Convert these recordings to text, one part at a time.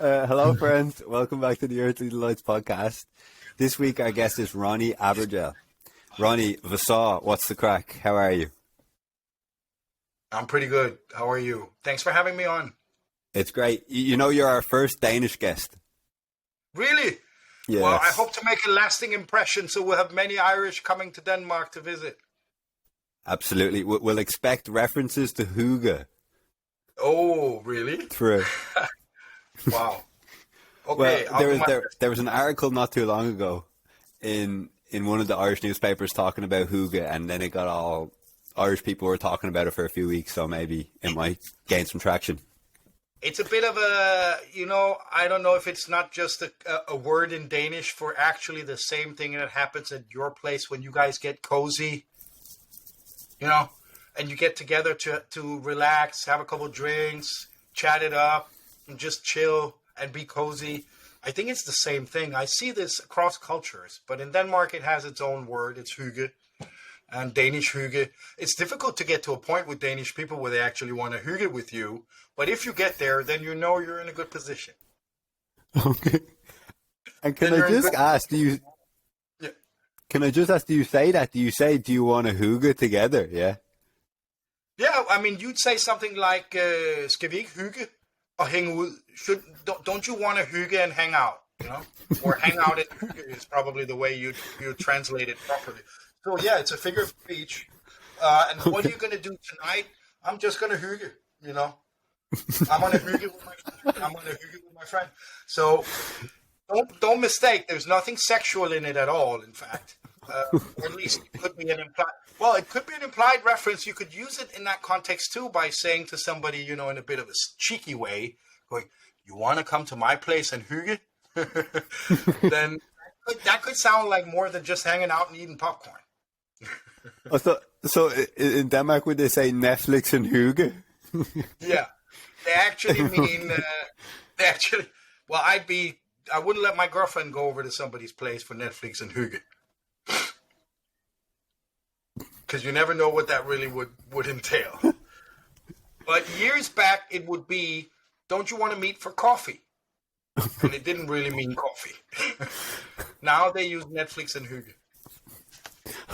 Hello, friends. Welcome back to the Earthly Delights podcast. This week, our guest is Ronni Abergel. Ronni, Vasaw, what's the crack? How are you? I'm pretty good. How are you? Thanks for having me on. It's great. You know, you're our first Danish guest. Really? Yes. Well, I hope to make a lasting impression, so we'll have many Irish coming to Denmark to visit. Absolutely. We'll expect references to hygge. Oh, really? True. Wow. Okay. Well, there was an article not too long ago in one of the Irish newspapers talking about hygge, and then it got all Irish people were talking about it for a few weeks, so maybe it might gain some traction. It's a bit of a, I don't know if it's not just a word in Danish for actually the same thing that happens at your place when you guys get cozy, and you get together to relax, have a couple drinks, chat it up, and just chill and be cozy. I think it's the same thing. I see this across cultures, but in Denmark it has its own word. It's hygge. And Danish hygge. It's difficult to get to a point with Danish people where they actually want to hygge with you. But if you get there, then you know you're in a good position. Okay. And can I just ask, do you say that? Do you say, do you want to hygge together? Yeah. Yeah, I mean, you'd say something like, skal vi ikke hygge og hænge ud? Don't you want to hygge and hang out? Or hang out and hygge is probably the way you translate it properly. So yeah, it's a figure of speech. And what are you going to do tonight? I'm just going to hygge, I'm going to hygge with my friend. So don't mistake. There's nothing sexual in it at all, in fact. Or at least it could be an implied reference. You could use it in that context too by saying to somebody, in a bit of a cheeky way, going, "You want to come to my place and hygge?" Then that could sound like more than just hanging out and eating popcorn. So in Denmark, would they say Netflix and hygge? Yeah, they actually mean Well, I wouldn't let my girlfriend go over to somebody's place for Netflix and hygge, because you never know what that really would entail. But years back, it would be, "Don't you want to meet for coffee?" And it didn't really mean coffee. Now they use Netflix and hygge.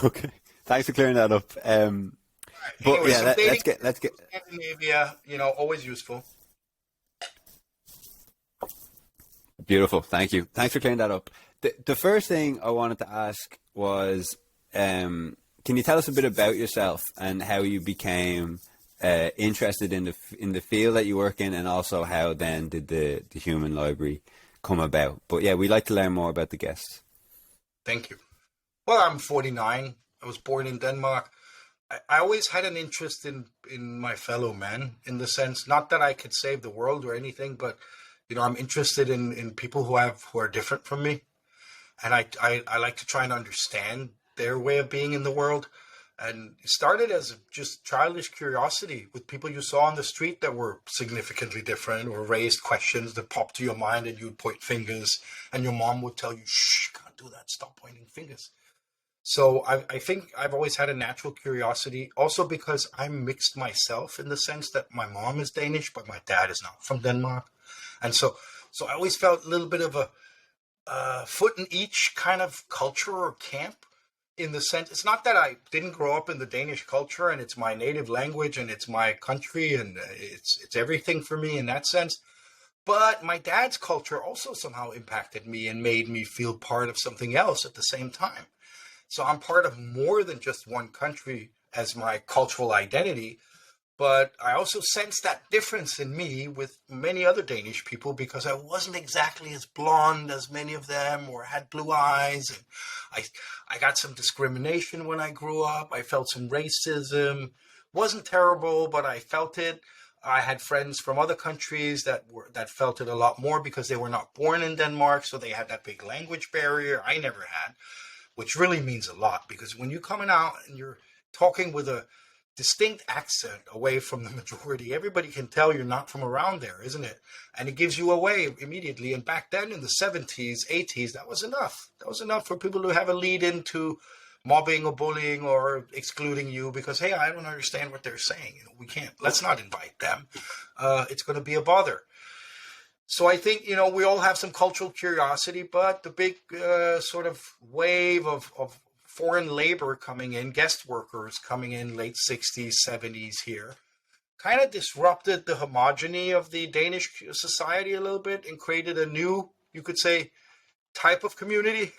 Okay. Thanks for clearing that up. But anyway, yeah, let's get Scandinavia, always useful. Beautiful. Thank you. Thanks for clearing that up. The first thing I wanted to ask was, can you tell us a bit about yourself and how you became interested in the field that you work in, and also how then did the Human Library come about? But yeah, we'd like to learn more about the guests. Thank you. Well, I'm 49. I was born in Denmark. I always had an interest in my fellow men, in the sense, not that I could save the world or anything, but I'm interested in people who are different from me, and I like to try and understand their way of being in the world. And it started as just childish curiosity with people you saw on the street that were significantly different, or raised questions that popped to your mind, and you'd point fingers, and your mom would tell you, "Shh, can't do that, stop pointing fingers." So I think I've always had a natural curiosity, also because I'm mixed myself, in the sense that my mom is Danish, but my dad is not from Denmark. And so I always felt a little bit of a foot in each kind of culture or camp, in the sense, it's not that I didn't grow up in the Danish culture and it's my native language and it's my country and it's everything for me in that sense. But my dad's culture also somehow impacted me and made me feel part of something else at the same time. So I'm part of more than just one country as my cultural identity, but I also sensed that difference in me with many other Danish people, because I wasn't exactly as blonde as many of them, or had blue eyes. And I got some discrimination when I grew up. I felt some racism. Wasn't terrible, but I felt it. I had friends from other countries that felt it a lot more, because they were not born in Denmark, so they had that big language barrier I never had, which really means a lot, because when you're coming out and you're talking with a distinct accent away from the majority, everybody can tell you're not from around there, isn't it? And it gives you away immediately. And back then in the 70s, 80s, that was enough. That was enough for people to have a lead into mobbing or bullying or excluding you because, hey, I don't understand what they're saying. We can't. Let's not invite them. It's going to be a bother. So I think, we all have some cultural curiosity, but the big sort of wave of foreign labor coming in, guest workers coming in late 60s, 70s here, kind of disrupted the homogeny of the Danish society a little bit and created a new, you could say, type of community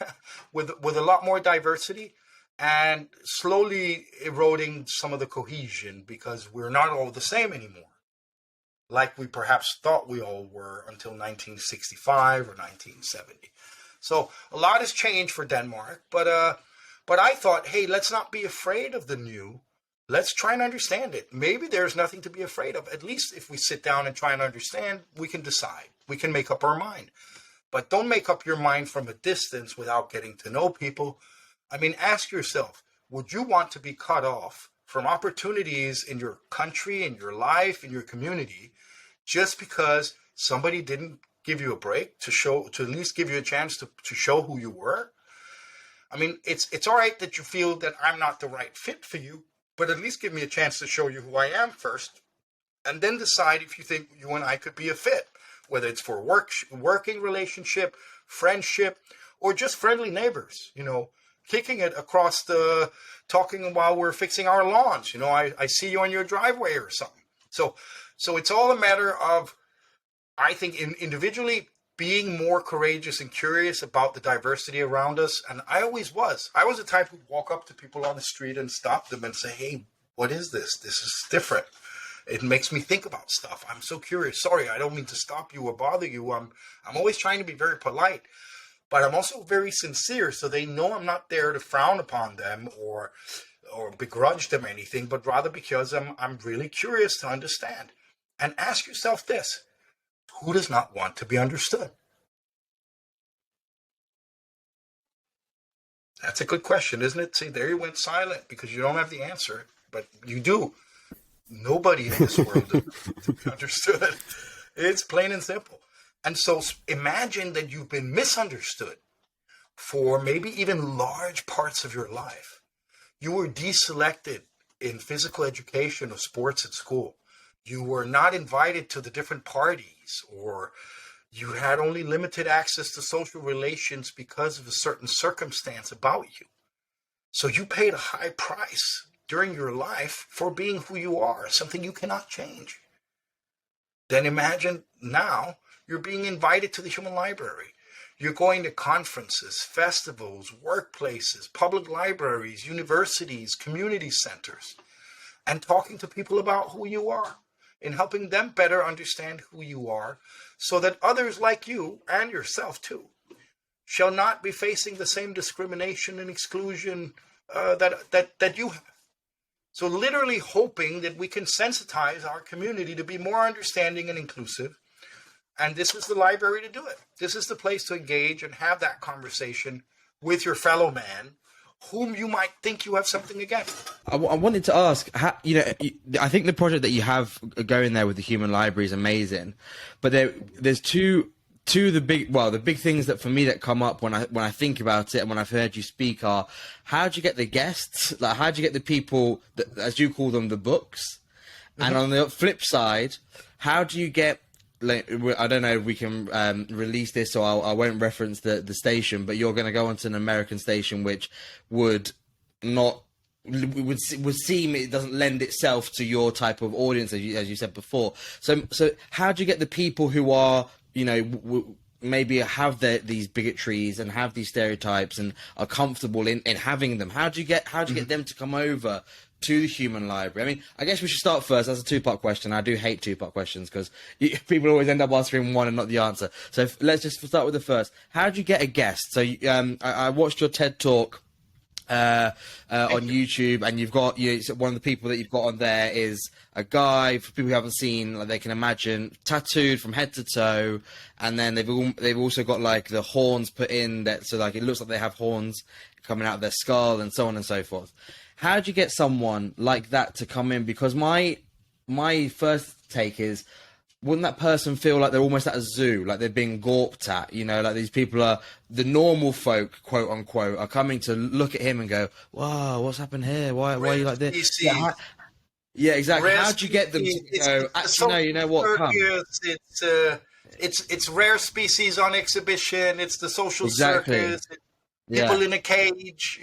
with a lot more diversity, and slowly eroding some of the cohesion because we're not all the same anymore, like we perhaps thought we all were until 1965 or 1970. So a lot has changed for Denmark, but I thought, hey, let's not be afraid of the new. Let's try and understand it. Maybe there's nothing to be afraid of. At least if we sit down and try and understand, we can decide. We can make up our mind. But don't make up your mind from a distance without getting to know people. I mean, ask yourself, would you want to be cut off from opportunities in your country, in your life, in your community, just because somebody didn't give you a break to at least give you a chance to show who you were? I mean, it's all right that you feel that I'm not the right fit for you, but at least give me a chance to show you who I am first, and then decide if you think you and I could be a fit, whether it's for working relationship, friendship, or just friendly neighbors, kicking it across talking while we're fixing our lawns. I see you on your driveway or something. So it's all a matter of, I think, individually being more courageous and curious about the diversity around us. And I always was. I was the type who'd walk up to people on the street and stop them and say, hey, what is this? This is different. It makes me think about stuff. I'm so curious. Sorry, I don't mean to stop you or bother you. I'm always trying to be very polite, but I'm also very sincere, so they know I'm not there to frown upon them or begrudge them anything, but rather because I'm really curious to understand. And ask yourself this: who does not want to be understood? That's a good question, isn't it? See, there you went silent because you don't have the answer, but you do. Nobody in this world to be understood. It's plain and simple. And so imagine that you've been misunderstood for maybe even large parts of your life. You were deselected in physical education or sports at school. You were not invited to the different parties, or you had only limited access to social relations because of a certain circumstance about you. So you paid a high price during your life for being who you are, something you cannot change. Then imagine now you're being invited to the human library. You're going to conferences, festivals, workplaces, public libraries, universities, community centers, and talking to people about who you are and helping them better understand who you are so that others like you, and yourself too, shall not be facing the same discrimination and exclusion that you have. So literally hoping that we can sensitize our community to be more understanding and inclusive. And this is the library to do it. This is the place to engage and have that conversation with your fellow man, whom you might think you have something against. I wanted to ask, I think the project that you have going there with the Human Library is amazing, but there's the big things that for me that come up when I think about it and when I've heard you speak are, how do you get the guests? Like, how do you get the people that, as you call them, the books? Mm-hmm. And on the flip side, how do you get, like, I don't know if we can release this, so I won't reference the station, but you're going to go onto an American station which would seem it doesn't lend itself to your type of audience, as you said before. So how do you get the people who are, maybe have these bigotries and have these stereotypes and are comfortable in having them? How do you get them to come over to the Human Library? I mean, I guess we should start first. That's a two-part question. I do hate two-part questions because people always end up answering one and not the answer. So let's just start with the first. How do you get a guest? So I watched your TED Talk on YouTube, and you've got one of the people that you've got on there is a guy, for people who haven't seen, like, they can imagine, tattooed from head to toe, and then they've also got like the horns put in that, so like it looks like they have horns coming out of their skull and so on and so forth. How do you get someone like that to come in? Because my first take is, wouldn't that person feel like they're almost at a zoo, like they're being gawped at? You know, like these people are, the normal folk, quote unquote, are coming to look at him and go, "Wow, what's happened here? Why are you like this?" species. Yeah, exactly. Rare How do you get them to species. go, It's the actually, no, social you know what, come? circus. It's rare species on exhibition. It's the social Exactly. circus. It's Yeah. people in a cage,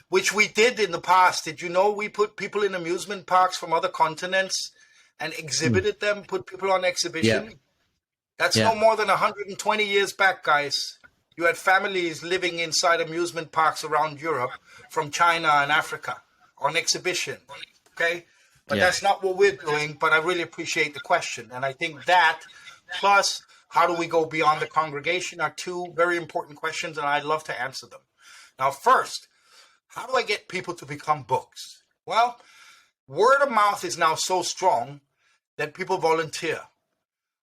which we did in the past. Did you know we put people in amusement parks from other continents and Mm. exhibited them, put people on Yeah. exhibition? That's no Yeah. more than 120 years back, guys. You had families living inside amusement parks around Europe from China and Africa on exhibition. Okay? But Yeah. that's not what we're doing. But I really appreciate the question. And I think that, plus, how do we go beyond the congregation, are two very important questions, and I'd love to answer them. Now, first, how do I get people to become books? Well, word of mouth is now so strong that people volunteer.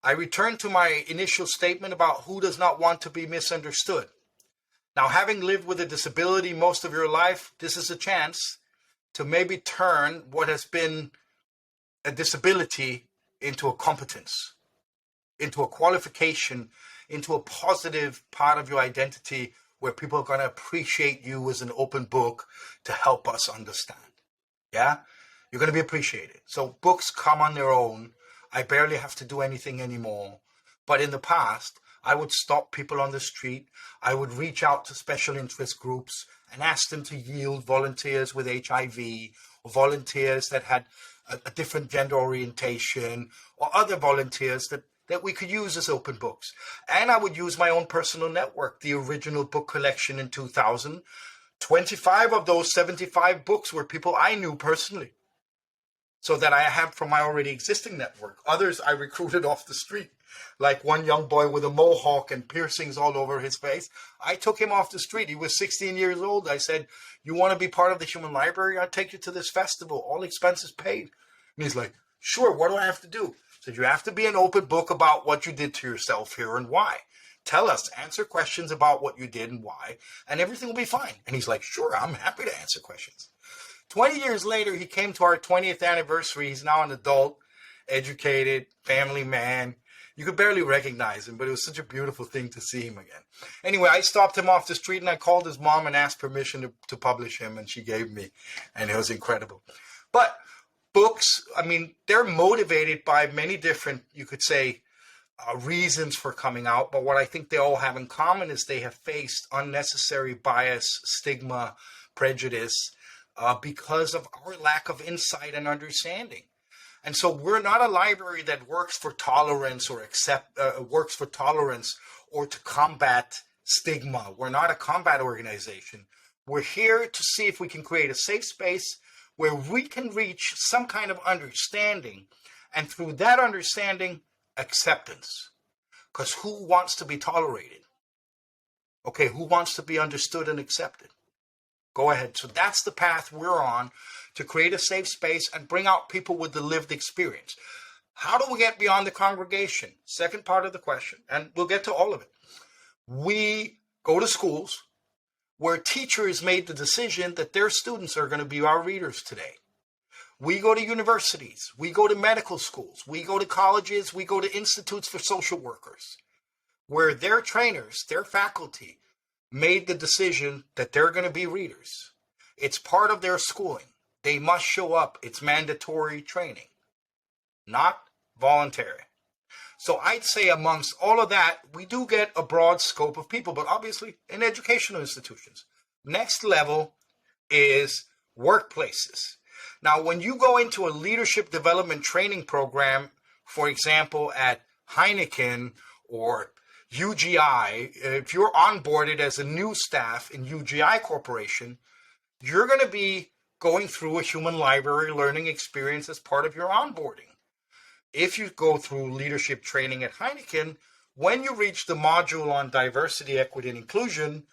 I return to my initial statement about who does not want to be misunderstood. Now, having lived with a disability most of your life, this is a chance to maybe turn what has been a disability into a competence, into a qualification, into a positive part of your identity where people are going to appreciate you as an open book to help us understand. Yeah? You're going to be appreciated. So books come on their own. I barely have to do anything anymore. But in the past, I would stop people on the street. I would reach out to special interest groups and ask them to yield volunteers with HIV, or volunteers that had a different gender orientation, or other volunteers that we could use as open books. And I would use my own personal network, the original book collection in 2000. 25 of those 75 books were people I knew personally, so that I have from my already existing network. Others I recruited off the street, like one young boy with a mohawk and piercings all over his face. I took him off the street. He was 16 years old. I said, "You want to be part of the Human Library? I'll take you to this festival, all expenses paid." And he's like, "Sure, what do I have to do?" I said, "You have to be an open book about what you did to yourself here and why. Tell us, answer questions about what you did and why, and everything will be fine." And he's like, "Sure, I'm happy to answer questions." 20 years later, he came to our 20th anniversary. He's now an adult, educated, family man. You could barely recognize him, but it was such a beautiful thing to see him again. Anyway, I stopped him off the street and I called his mom and asked permission to publish him, and she gave me, and it was incredible. But books, I mean, they're motivated by many different, you could say, reasons for coming out. But what I think they all have in common is they have faced unnecessary bias, stigma, prejudice, because of our lack of insight and understanding. And so we're not a library that works for tolerance or works for tolerance or to combat stigma. We're not a combat organization. We're here to see if we can create a safe space where we can reach some kind of understanding, and through that understanding, acceptance. Because who wants to be tolerated? Okay, who wants to be understood and accepted? Go ahead. So that's the path we're on, to create a safe space and bring out people with the lived experience. How do we get beyond the congregation? Second part of the question, and we'll get to all of it. We go to schools where teachers made the decision that their students are going to be our readers today. We go to universities, we go to medical schools, we go to colleges, we go to institutes for social workers, where their trainers, their faculty, made the decision that they're going to be readers. It's part of their schooling. They must show up. It's mandatory training, not voluntary. So I'd say amongst all of that, we do get a broad scope of people, but obviously in educational institutions. Next level is workplaces. Now, when you go into a leadership development training program, for example, at Heineken or UGI, if you're onboarded as a new staff in UGI Corporation, you're going to be going through a human library learning experience as part of your onboarding. If you go through leadership training at Heineken, when you reach the module on diversity, equity, and inclusion,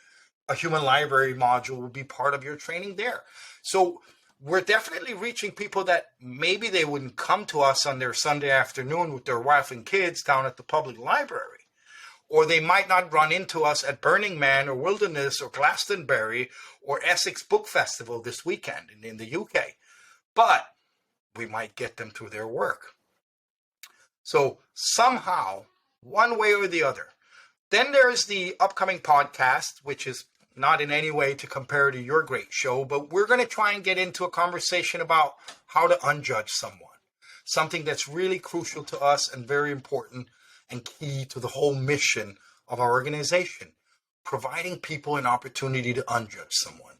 a human library module will be part of your training there. So we're definitely reaching people that maybe they wouldn't come to us on their Sunday afternoon with their wife and kids down at the public library. Or they might not run into us at Burning Man or Wilderness or Glastonbury or Essex Book Festival this weekend in the UK. But we might get them through their work. So somehow, one way or the other. Then there's the upcoming podcast, which is not in any way to compare to your great show, but we're going to try and get into a conversation about how to unjudge someone. Something that's really crucial to us and very important and key to the whole mission of our organization. Providing people an opportunity to unjudge someone.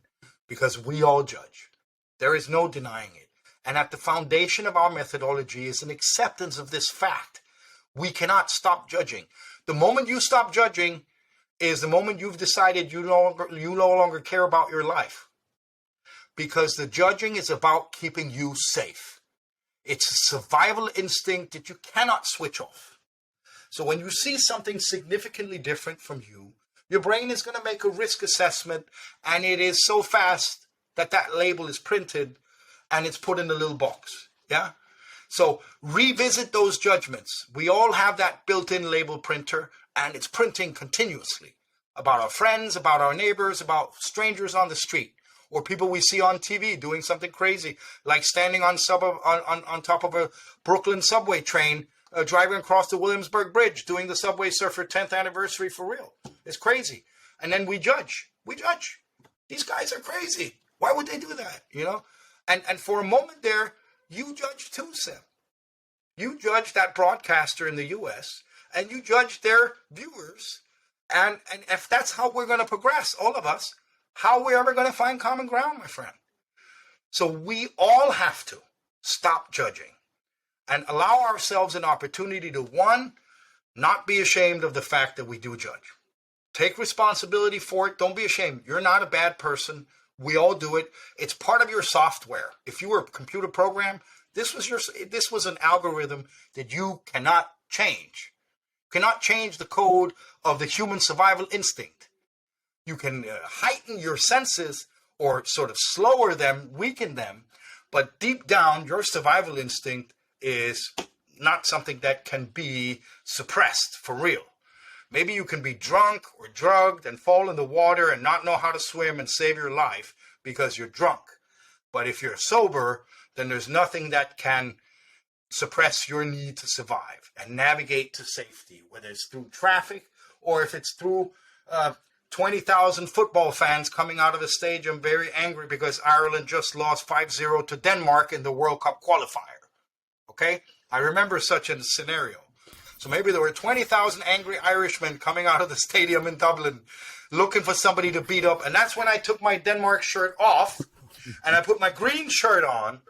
Because we all judge. There is no denying it. And at the foundation of our methodology is an acceptance of this fact. We cannot stop judging. The moment you stop judging is the moment you've decided you no longer care about your life. Because the judging is about keeping you safe. It's a survival instinct that you cannot switch off. So when you see something significantly different from you, your brain is going to make a risk assessment, and it is so fast that that label is printed and it's put in a little box. Yeah. So revisit those judgments. We all have that built-in label printer, and it's printing continuously about our friends, about our neighbors, about strangers on the street, or people we see on TV doing something crazy, like standing on top of a Brooklyn subway train, driving across the Williamsburg Bridge, doing the Subway Surfer 10th anniversary for real. It's crazy. And then we judge. We judge. These guys are crazy. Why would they do that? You know? And for a moment there, you judge too, Sam. You judge that broadcaster in the U.S., and you judge their viewers. And if that's how we're going to progress, all of us, how are we ever going to find common ground, my friend? So we all have to stop judging and allow ourselves an opportunity to, one, not be ashamed of the fact that we do judge. Take responsibility for it. Don't be ashamed. You're not a bad person. We all do it. It's part of your software. If you were a computer program, this was an algorithm that you cannot change. You cannot change the code of the human survival instinct. You can heighten your senses or sort of slower them, weaken them, but deep down, your survival instinct is not something that can be suppressed for real. Maybe you can be drunk or drugged and fall in the water and not know how to swim and save your life because you're drunk. But if you're sober, then there's nothing that can suppress your need to survive and navigate to safety, whether it's through traffic or if it's through 20,000 football fans coming out of the stadium very angry because Ireland just lost 5-0 to Denmark in the World Cup qualifier. Okay? I remember such a scenario. So maybe there were 20,000 angry Irishmen coming out of the stadium in Dublin looking for somebody to beat up. And that's when I took my Denmark shirt off and I put my green shirt on.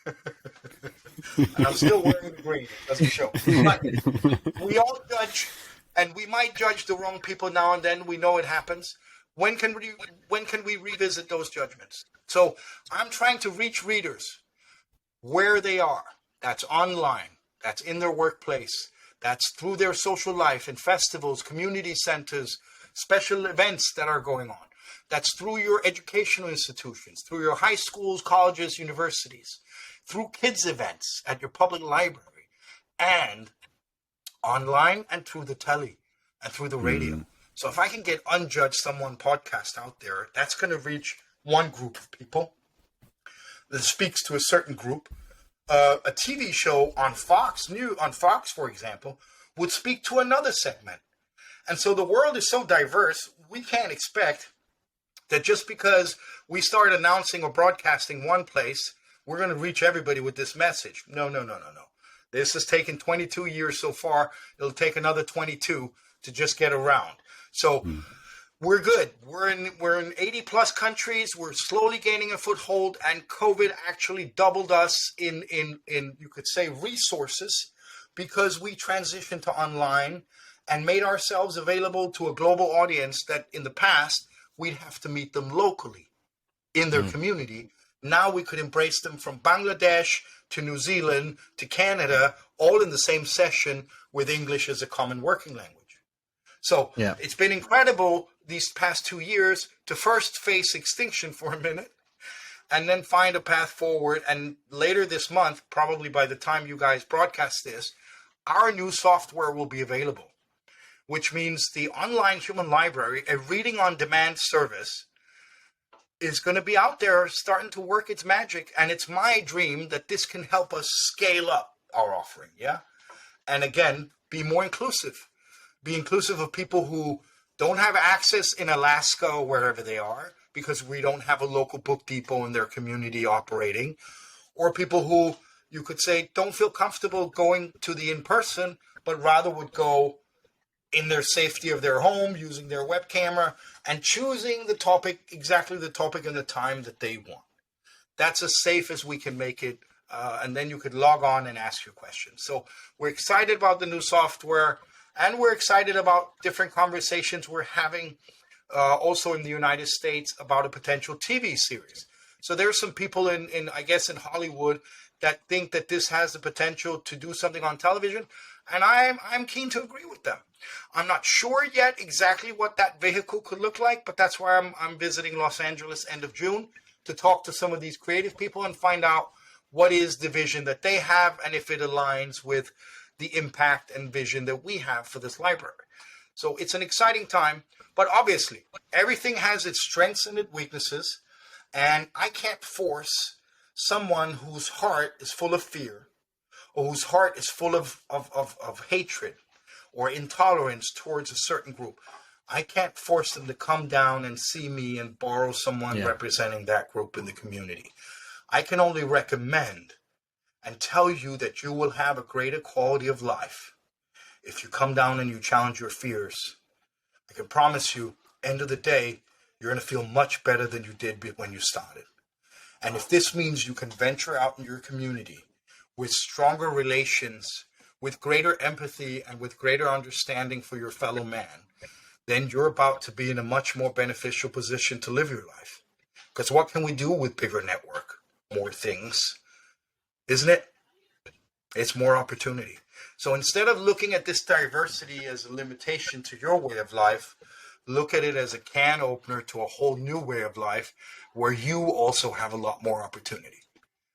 And I'm still wearing the green. It doesn't show. But we all judge, and we might judge the wrong people now and then. We know it happens. When can we revisit those judgments? So I'm trying to reach readers where they are. That's online. That's in their workplace. That's through their social life in festivals, community centers, special events that are going on. That's through your educational institutions, through your high schools, colleges, universities, through kids' events at your public library, and online and through the telly and through the radio. So if I can get Unjudged Someone podcast out there, that's going to reach one group of people that speaks to a certain group. A TV show on Fox, for example, would speak to another segment. And so the world is so diverse, we can't expect that just because we start announcing or broadcasting one place, we're going to reach everybody with this message. No. This has taken 22 years so far. It'll take another 22 to just get around. So we're good. We're in 80 plus countries. We're slowly gaining a foothold, and COVID actually doubled us in you could say resources, because we transitioned to online and made ourselves available to a global audience that in the past we'd have to meet them locally in their community. Now we could embrace them from Bangladesh to New Zealand to Canada, all in the same session with English as a common working language. So It's been incredible these past 2 years to first face extinction for a minute and then find a path forward. And later this month, probably by the time you guys broadcast this, our new software will be available, which means the online human library, a reading on demand service, is going to be out there starting to work its magic. And it's my dream that this can help us scale up our offering. Yeah. And again, be more inclusive. Be inclusive of people who don't have access in Alaska or wherever they are because we don't have a local book depot in their community operating, or people who you could say don't feel comfortable going to the in-person, but rather would go in their safety of their home, using their web camera and choosing the topic, exactly the topic and the time that they want. That's as safe as we can make it. And then you could log on and ask your questions. So we're excited about the new software, and we're excited about different conversations we're having also in the United States about a potential TV series. So there's some people in I guess in Hollywood that think that this has the potential to do something on television, and I'm keen to agree with them. I'm not sure yet exactly what that vehicle could look like, but that's why I'm visiting Los Angeles end of June to talk to some of these creative people and find out what is the vision that they have and if it aligns with the impact and vision that we have for this library. So it's an exciting time, but obviously everything has its strengths and its weaknesses, and I can't force someone whose heart is full of fear or whose heart is full of hatred or intolerance towards a certain group. I can't force them to come down and see me and borrow someone representing that group in the community. I can only recommend and tell you that you will have a greater quality of life if you come down and you challenge your fears. I can promise you, end of the day, you're going to feel much better than you did when you started. And if this means you can venture out in your community with stronger relations, with greater empathy, and with greater understanding for your fellow man, then you're about to be in a much more beneficial position to live your life. Because what can we do with bigger network? More things, isn't it? It's more opportunity. So instead of looking at this diversity as a limitation to your way of life, look at it as a can opener to a whole new way of life where you also have a lot more opportunity.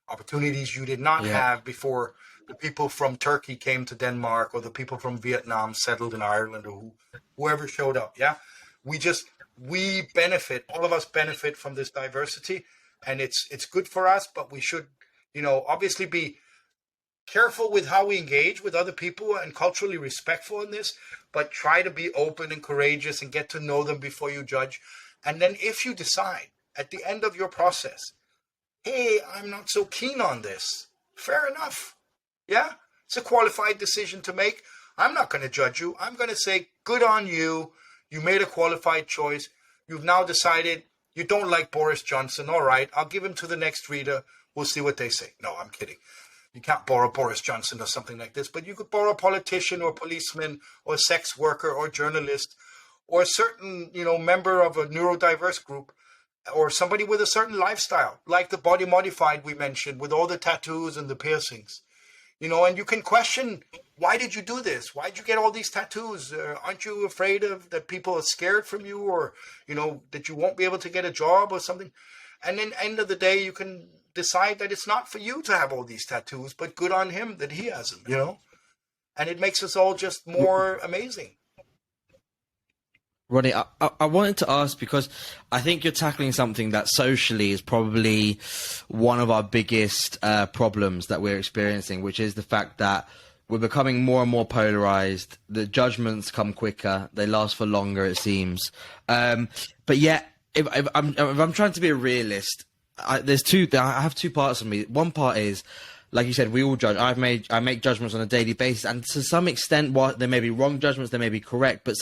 Opportunities you did not have before the people from Turkey came to Denmark or the people from Vietnam settled in Ireland or whoever showed up. Yeah. We benefit, all of us benefit from this diversity, and it's good for us, but we should, obviously be careful with how we engage with other people and culturally respectful in this, but try to be open and courageous and get to know them before you judge. And then if you decide at the end of your process, hey, I'm not so keen on this, fair enough. Yeah, it's a qualified decision to make. I'm not going to judge you. I'm going to say, good on you. You made a qualified choice. You've now decided you don't like Boris Johnson. All right, I'll give him to the next reader. We'll see what they say. No, I'm kidding. You can't borrow Boris Johnson or something like this, but you could borrow a politician or policeman or a sex worker or journalist or a certain, member of a neurodiverse group or somebody with a certain lifestyle, like the body modified we mentioned with all the tattoos and the piercings. And you can question, why did you do this? Why did you get all these tattoos? Aren't you afraid of that people are scared from you or, that you won't be able to get a job or something? And then end of the day, you can decide that it's not for you to have all these tattoos, but good on him that he has them, And it makes us all just more amazing. Ronni, I wanted to ask, because I think you're tackling something that socially is probably one of our biggest problems that we're experiencing, which is the fact that we're becoming more and more polarized. The judgments come quicker. They last for longer, it seems. But yet, if I'm trying to be a realist, I have two parts of me. One part is, like you said, we all judge. I make judgments on a daily basis, and to some extent, while there may be wrong judgments, they may be correct, but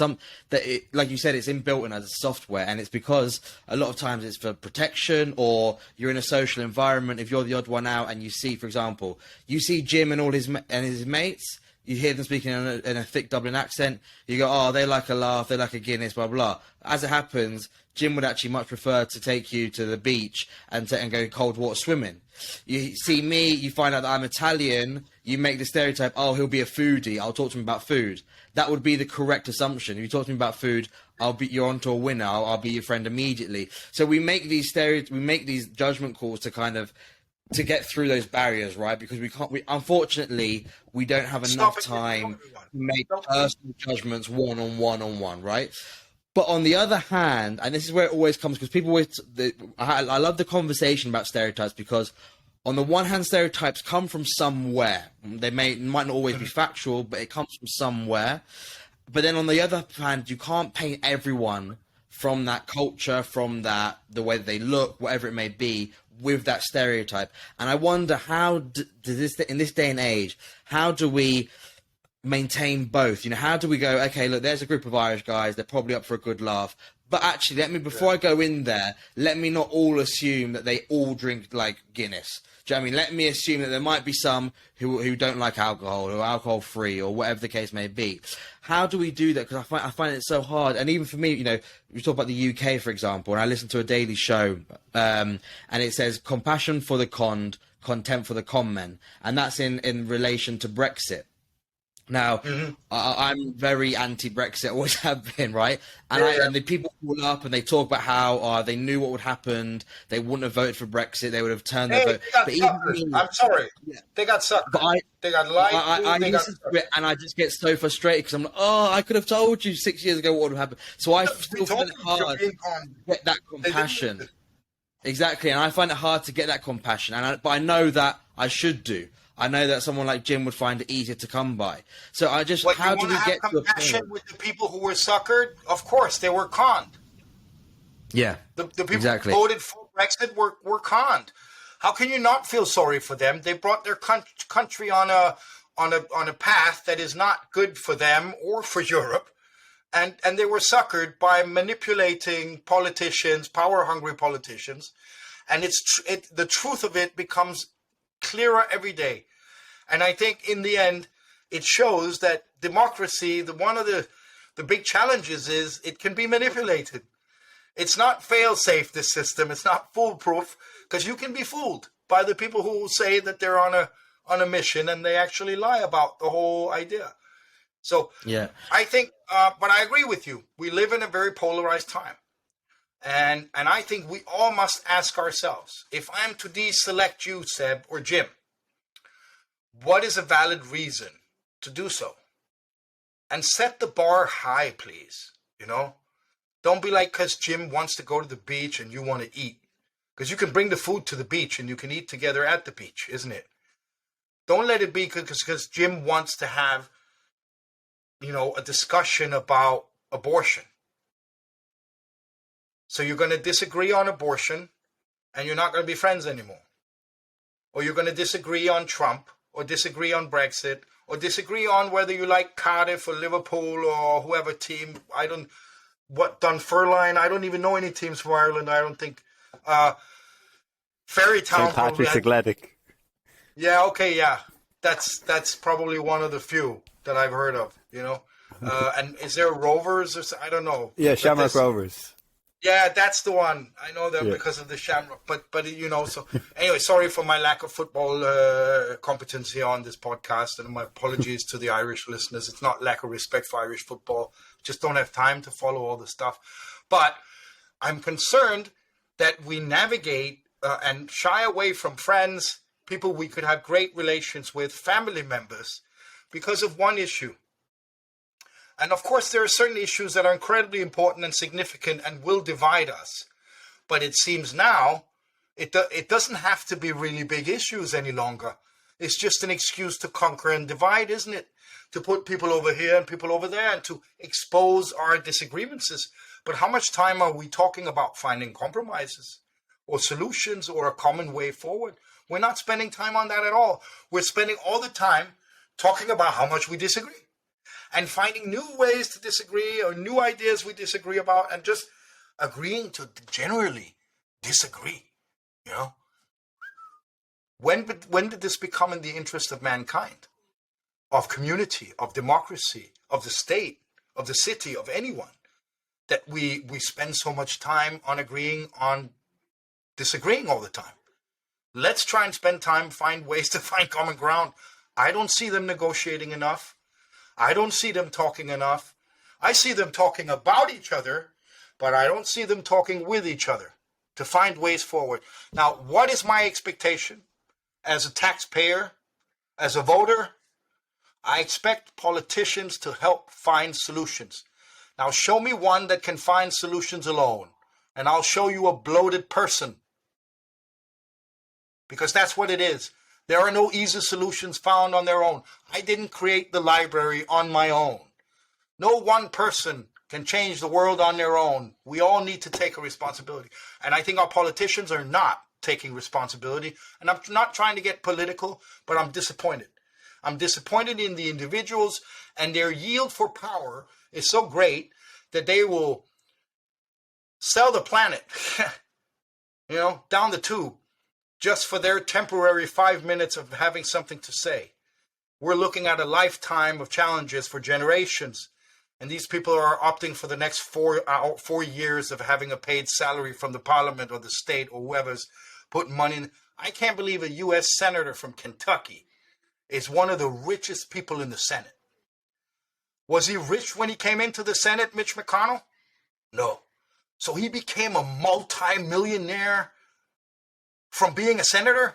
like you said, it's inbuilt in as a software, and it's because a lot of times it's for protection, or you're in a social environment. If you're the odd one out, and you see, for example, Jim and all his mates, you hear them speaking in a thick Dublin accent, you go, oh, they like a laugh, they like a Guinness, blah, blah. As it happens, Jim would actually much prefer to take you to the beach and go cold water swimming. You see me, you find out that I'm Italian, you make the stereotype, oh, he'll be a foodie, I'll talk to him about food. That would be the correct assumption. If you talk to me about food, you're onto a winner, I'll be your friend immediately. So we make these judgment calls to get through those barriers, right? Because unfortunately, we don't have enough time to make personal judgments one-on-one, right? But on the other hand, and this is where it always comes, because people I love the conversation about stereotypes, because on the one hand, stereotypes come from somewhere. They might not always be factual, but it comes from somewhere. But then on the other hand, you can't paint everyone from that culture, from that the way that they look, whatever it may be, with that stereotype. And I wonder how does this, in this day and age, how do we maintain both? You know, how do we go, okay, look, there's a group of Irish guys, they're probably up for a good laugh, but actually, before I go in there, let me not all assume that they all drink like Guinness. Do you know what I mean? Let me assume that there might be some who don't like alcohol, who are alcohol free, or whatever the case may be. How do we do that? Because I find it so hard. And even for me, you know, we talk about the UK, for example, and I listen to a daily show, and it says compassion for the conned, contempt for the con men, and that's in relation to Brexit. Now, I'm very anti-Brexit, always have been, right? And, and the people call up and they talk about how they knew what would happen. They wouldn't have voted for Brexit. They would have turned their vote. But even I'm sorry. Yeah. They got sucked. They got lied. I listen to it and I just get so frustrated because I'm like, I could have told you 6 years ago what would have happened. So I still find it hard to get that compassion. Exactly. And I find it hard to get that compassion. But I know that I should do. I know that someone like Jim would find it easier to come by. So how do we get to a point with the people who were suckered? Of course, they were conned. Yeah, the people who voted for Brexit were conned. How can you not feel sorry for them? They brought their country on a path that is not good for them or for Europe, and they were suckered by manipulating politicians, power-hungry politicians, and the truth of it becomes clearer every day. And I think in the end, it shows that democracy, one of the big challenges is it can be manipulated. It's not fail-safe, this system. It's not foolproof, because you can be fooled by the people who say that they're on a mission and they actually lie about the whole idea. So yeah, I think, but I agree with you. We live in a very polarized time. And I think we all must ask ourselves, if I'm to deselect you, Seb, or Jim, what is a valid reason to do so? And set the bar high, please. You know, don't be like, because Jim wants to go to the beach and you want to eat. Because you can bring the food to the beach and you can eat together at the beach, isn't it? Don't let it be because Jim wants to have, you know, a discussion about abortion. So you're going to disagree on abortion and you're not going to be friends anymore. Or you're going to disagree on Trump, or disagree on Brexit, or disagree on whether you like Cardiff or Liverpool or whoever team. Dunfermline, I don't even know any teams from Ireland, I don't think. Fairytown. St. Patrick's Athletic. Yeah, okay, yeah. That's probably one of the few that I've heard of, you know. And is there Rovers or I don't know. Yeah, Shamrock Rovers. Yeah, that's the one. I know them because of the Shamrock. But you know, so anyway, sorry for my lack of football competency on this podcast, and my apologies to the Irish listeners. It's not lack of respect for Irish football. Just don't have time to follow all the stuff. But I'm concerned that we navigate and shy away from friends, people we could have great relations with, family members, because of one issue. And of course, there are certain issues that are incredibly important and significant and will divide us. But it seems now it doesn't have to be really big issues any longer. It's just an excuse to conquer and divide, isn't it? To put people over here and people over there and to expose our disagreements. But how much time are we talking about finding compromises or solutions or a common way forward? We're not spending time on that at all. We're spending all the time talking about how much we disagree. And finding new ways to disagree or new ideas we disagree about and just agreeing to generally disagree, you know? When did this become in the interest of mankind, of community, of democracy, of the state, of the city, of anyone, that we spend so much time on disagreeing all the time? Let's try and spend time, find ways to find common ground. I don't see them negotiating enough. I don't see them talking enough. I see them talking about each other, but I don't see them talking with each other to find ways forward. Now, what is my expectation as a taxpayer, as a voter? I expect politicians to help find solutions. Now, show me one that can find solutions alone, and I'll show you a bloated person. because that's what it is. There are no easy solutions found on their own. I didn't create the library on my own. No one person can change the world on their own. We all need to take a responsibility. And I think our politicians are not taking responsibility. And I'm not trying to get political, but I'm disappointed. I'm disappointed in the individuals, and their yield for power is so great that they will sell the planet, down the tube, just for their temporary 5 minutes of having something to say. We're looking at a lifetime of challenges for generations, and these people are opting for the next 4 years of having a paid salary from the parliament or the state or whoever's putting money in. I can't believe a U.S. senator from Kentucky is one of the richest people in the Senate. Was he rich when he came into the Senate, Mitch McConnell? No. So he became a multi-millionaire from being a senator?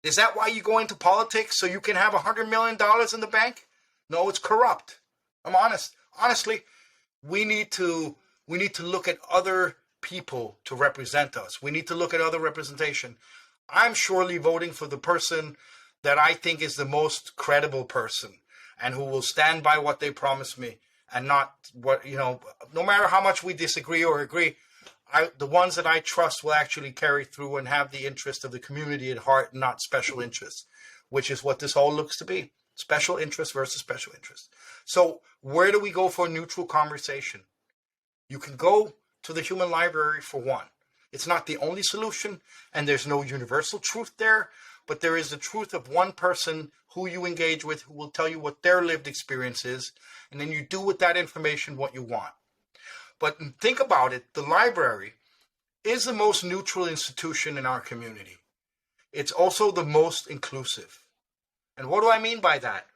Is that why you go into politics, so you can have $100 million in the bank? No, it's corrupt. I'm honest. Honestly, we need to look at other people to represent us. We need to look at other representation. I'm surely voting for the person that I think is the most credible person and who will stand by what they promised me and not what, no matter how much we disagree or agree, the ones that I trust will actually carry through and have the interest of the community at heart, not special interests, which is what this all looks to be. Special interest versus special interest. So where do we go for a neutral conversation? You can go to the human library for one. It's not the only solution, and there's no universal truth there, but there is the truth of one person who you engage with who will tell you what their lived experience is, and then you do with that information what you want. But think about it, the library is the most neutral institution in our community. It's also the most inclusive. And what do I mean by that?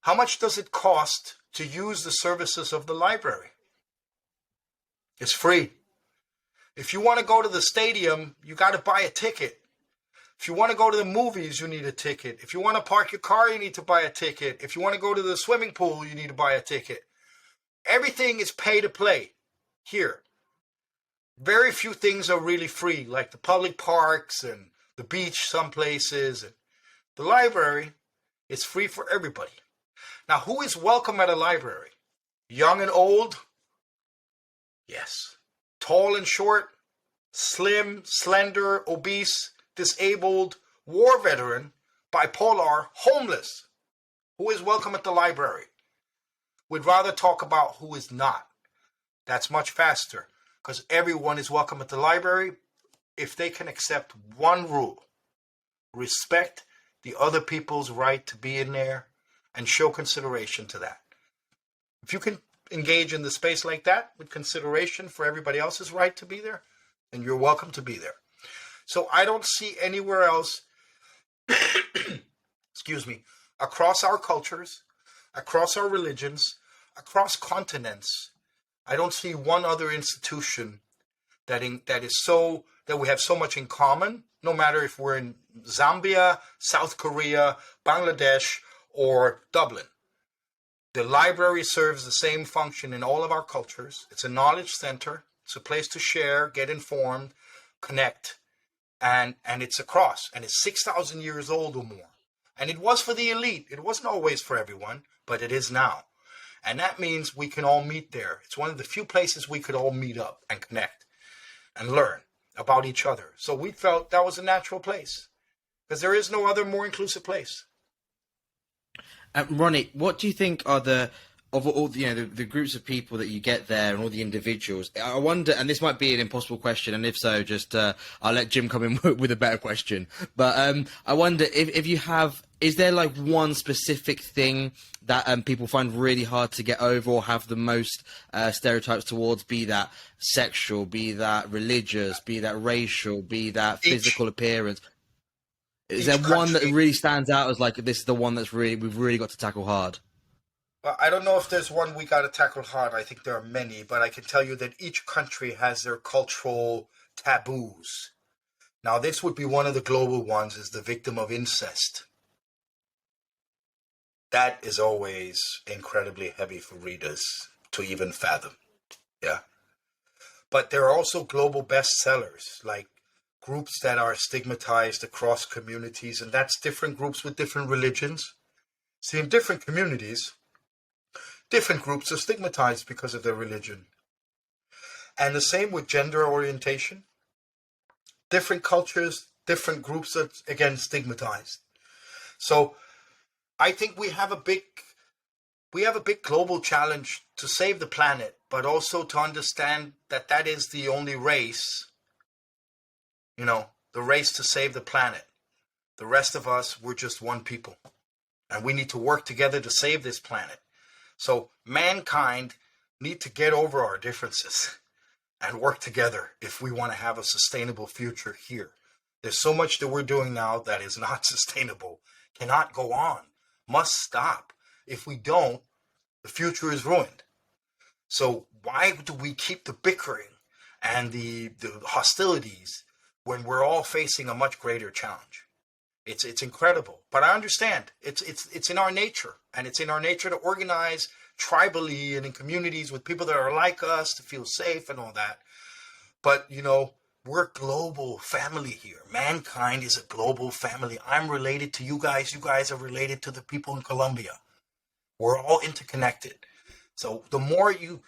How much does it cost to use the services of the library? It's free. If you want to go to the stadium, you got to buy a ticket. If you want to go to the movies, you need a ticket. If you want to park your car, you need to buy a ticket. If you want to go to the swimming pool, you need to buy a ticket. Everything is pay to play here. Very few things are really free, like the public parks and the beach some places. The library is free for everybody. Now, who is welcome at a library? Young and old? Yes. Tall and short? Slim, slender, obese, disabled, war veteran, bipolar, homeless? Who is welcome at the library? We'd rather talk about who is not. That's much faster, because everyone is welcome at the library if they can accept one rule: respect the other people's right to be in there and show consideration to that. If you can engage in the space like that with consideration for everybody else's right to be there, then you're welcome to be there. So I don't see anywhere else, excuse me, across our cultures, across our religions, across continents, I don't see one other institution that we have so much in common, no matter if we're in Zambia, South Korea, Bangladesh, or Dublin. The library serves the same function in all of our cultures. It's a knowledge center. It's a place to share, get informed, connect, and it's across. And it's 6,000 years old or more. And it was for the elite. It wasn't always for everyone, but it is now. And that means we can all meet there. It's one of the few places we could all meet up and connect and learn about each other. So we felt that was a natural place, because there is no other more inclusive place. Ronni, what do you think are the groups of people that you get there and all the individuals? I wonder, and this might be an impossible question, and if so, just I'll let Jim come in with a better question. But I wonder if you have, is there like one specific thing that people find really hard to get over or have the most stereotypes towards, be that sexual, be that religious, be that racial, be that physical appearance? Is there one that really stands out as like, this is the one that's we've really got to tackle hard? Well, I don't know if there's one we got to tackle hard. I think there are many, but I can tell you that each country has their cultural taboos. Now, this would be one of the global ones, is the victim of incest. That is always incredibly heavy for readers to even fathom. Yeah. But there are also global bestsellers like groups that are stigmatized across communities, and that's different groups with different religions. See, in different communities, different groups are stigmatized because of their religion. And the same with gender orientation. Different cultures, different groups are, again, stigmatized. So I think we have a big global challenge to save the planet, but also to understand that that is the only race, the race to save the planet. The rest of us, we're just one people. And we need to work together to save this planet. So mankind need to get over our differences and work together if we want to have a sustainable future here. There's so much that we're doing now that is not sustainable, cannot go on, must stop. If we don't, the future is ruined. So why do we keep the bickering and the hostilities when we're all facing a much greater challenge? It's incredible, but I understand it's in our nature, and it's in our nature to organize tribally and in communities with people that are like us to feel safe and all that. But we're global family here. Mankind is a global family. I'm related to you guys. You guys are related to the people in Colombia. We're all interconnected. So the more you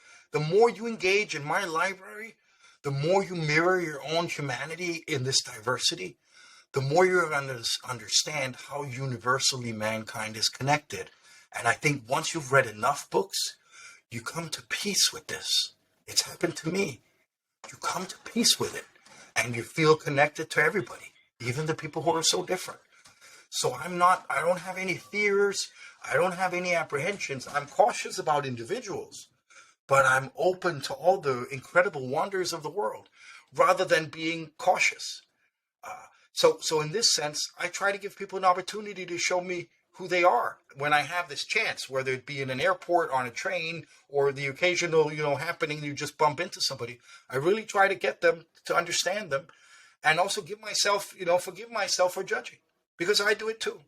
engage in my library, the more you mirror your own humanity in this diversity, the more you're going to understand how universally mankind is connected. And I think once you've read enough books, you come to peace with this. It's happened to me. You come to peace with it, and you feel connected to everybody, even the people who are so different. So I don't have any fears. I don't have any apprehensions. I'm cautious about individuals, but I'm open to all the incredible wonders of the world rather than being cautious. So in this sense, I try to give people an opportunity to show me who they are when I have this chance, whether it be in an airport, on a train, or the occasional, happening, you just bump into somebody. I really try to get them to understand them, and also forgive myself for judging, because I do it too.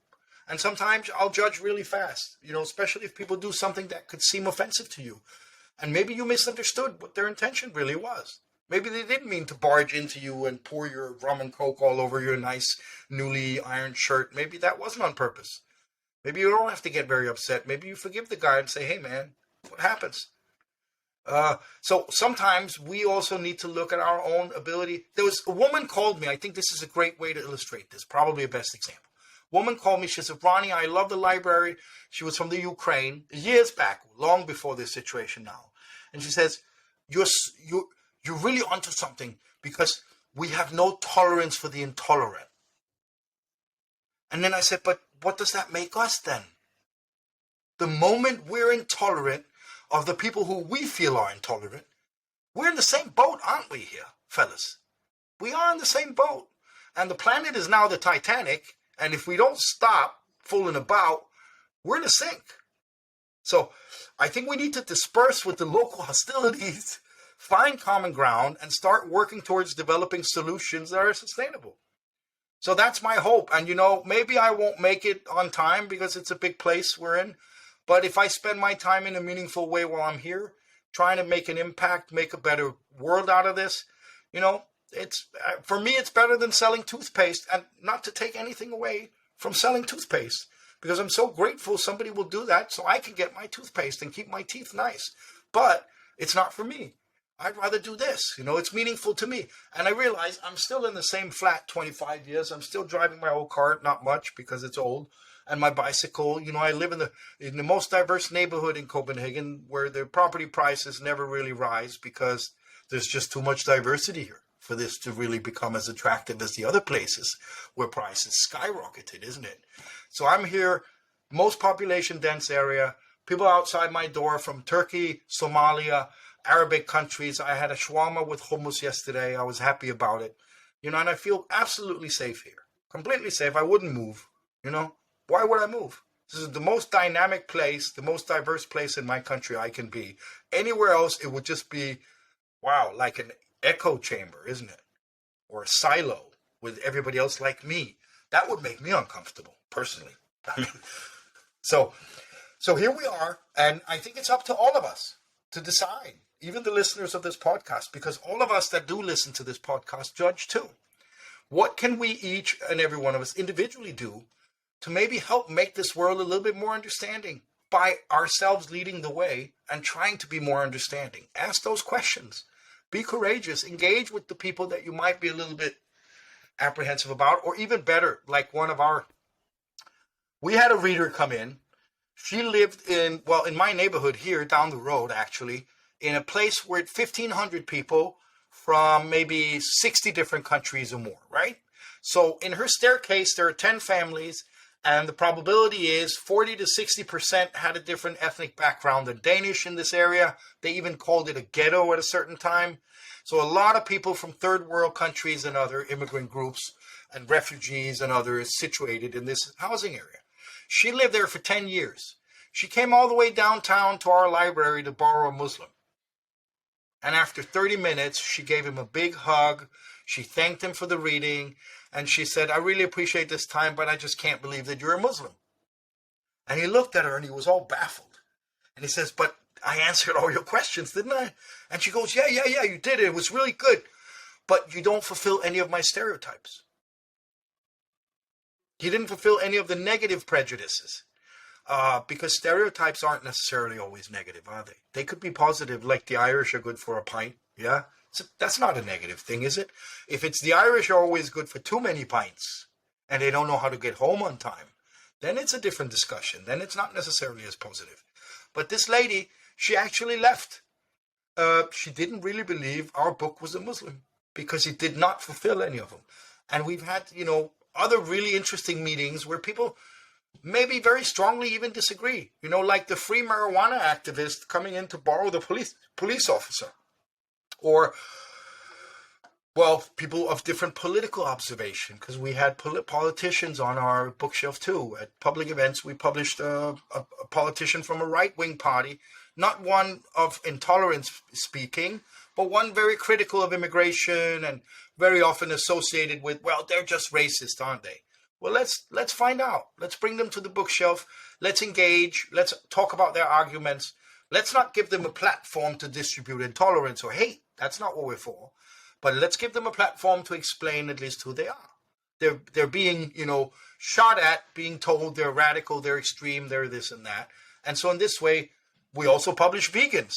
And sometimes I'll judge really fast, especially if people do something that could seem offensive to you. And maybe you misunderstood what their intention really was. Maybe they didn't mean to barge into you and pour your rum and coke all over your nice, newly ironed shirt. Maybe that wasn't on purpose. Maybe you don't have to get very upset. Maybe you forgive the guy and say, hey, man, what happens? So sometimes we also need to look at our own ability. There was a woman called me. I think this is a great way to illustrate this, probably a best example. Woman called me. She said, Ronni, I love the library. She was from the Ukraine years back, long before this situation now. And she says, you're really onto something, because we have no tolerance for the intolerant. And then I said, but what does that make us then? The moment we're intolerant of the people who we feel are intolerant, we're in the same boat, aren't we here, fellas? We are in the same boat. And the planet is now the Titanic. And if we don't stop fooling about, we're in a sink. So I think we need to disperse with the local hostilities, find common ground, and start working towards developing solutions that are sustainable. So that's my hope. And, maybe I won't make it on time because it's a big place we're in. But if I spend my time in a meaningful way while I'm here, trying to make an impact, make a better world out of this, it's for me, it's better than selling toothpaste. And not to take anything away from selling toothpaste, because I'm so grateful somebody will do that so I can get my toothpaste and keep my teeth nice. But it's not for me. I'd rather do this. It's meaningful to me. And I realize I'm still in the same flat 25 years. I'm still driving my old car, not much because it's old, and my bicycle. I live in the most diverse neighborhood in Copenhagen, where the property prices never really rise because there's just too much diversity here for this to really become as attractive as the other places where prices skyrocketed, isn't it? So I'm here, most population dense area, people outside my door from Turkey, Somalia, Arabic countries. I had a shawarma with hummus yesterday. I was happy about it. And I feel absolutely safe here. Completely safe. I wouldn't move. Why would I move? This is the most dynamic place, the most diverse place in my country I can be. Anywhere else, it would just be, wow, like an echo chamber, isn't it? Or a silo with everybody else like me. That would make me uncomfortable, personally. So here we are, and I think it's up to all of us to decide, even the listeners of this podcast, because all of us that do listen to this podcast judge too. What can we each and every one of us individually do to maybe help make this world a little bit more understanding by ourselves leading the way and trying to be more understanding? Ask those questions. Be courageous. Engage with the people that you might be a little bit apprehensive about, or even better, like we had a reader come in. She lived in my neighborhood here down the road, actually, in a place where 1,500 people from maybe 60 different countries or more, right? So in her staircase, there are 10 families, and the probability is 40 to 60% had a different ethnic background than Danish in this area. They even called it a ghetto at a certain time. So a lot of people from third world countries and other immigrant groups and refugees and others situated in this housing area. She lived there for 10 years. She came all the way downtown to our library to borrow a Muslim. And after 30 minutes, she gave him a big hug. She thanked him for the reading. And she said, I really appreciate this time, but I just can't believe that you're a Muslim. And he looked at her and he was all baffled. And he says, but I answered all your questions, didn't I? And she goes, yeah, you did it. It was really good. But you don't fulfill any of my stereotypes. You didn't fulfill any of the negative prejudices. Because stereotypes aren't necessarily always negative, are they? They could be positive, like the Irish are good for a pint, yeah? So that's not a negative thing, is it? If it's the Irish are always good for too many pints, and they don't know how to get home on time, then it's a different discussion. Then it's not necessarily as positive. But this lady, she actually left. She didn't really believe our book was a Muslim, because it did not fulfill any of them. And we've had, other really interesting meetings where people maybe very strongly even disagree. Like the free marijuana activist coming in to borrow the police officer. Or, people of different political observation, because we had politicians on our bookshelf too. At public events, we published a politician from a right-wing party, not one of intolerance speaking, but one very critical of immigration and very often associated with, they're just racist, aren't they? Well, let's find out. Let's bring them to the bookshelf. Let's engage. Let's talk about their arguments. Let's not give them a platform to distribute intolerance or hate. That's not what we're for. But let's give them a platform to explain at least who they are. They're being, shot at, being told they're radical, they're extreme, they're this and that. And so in this way, we also publish vegans.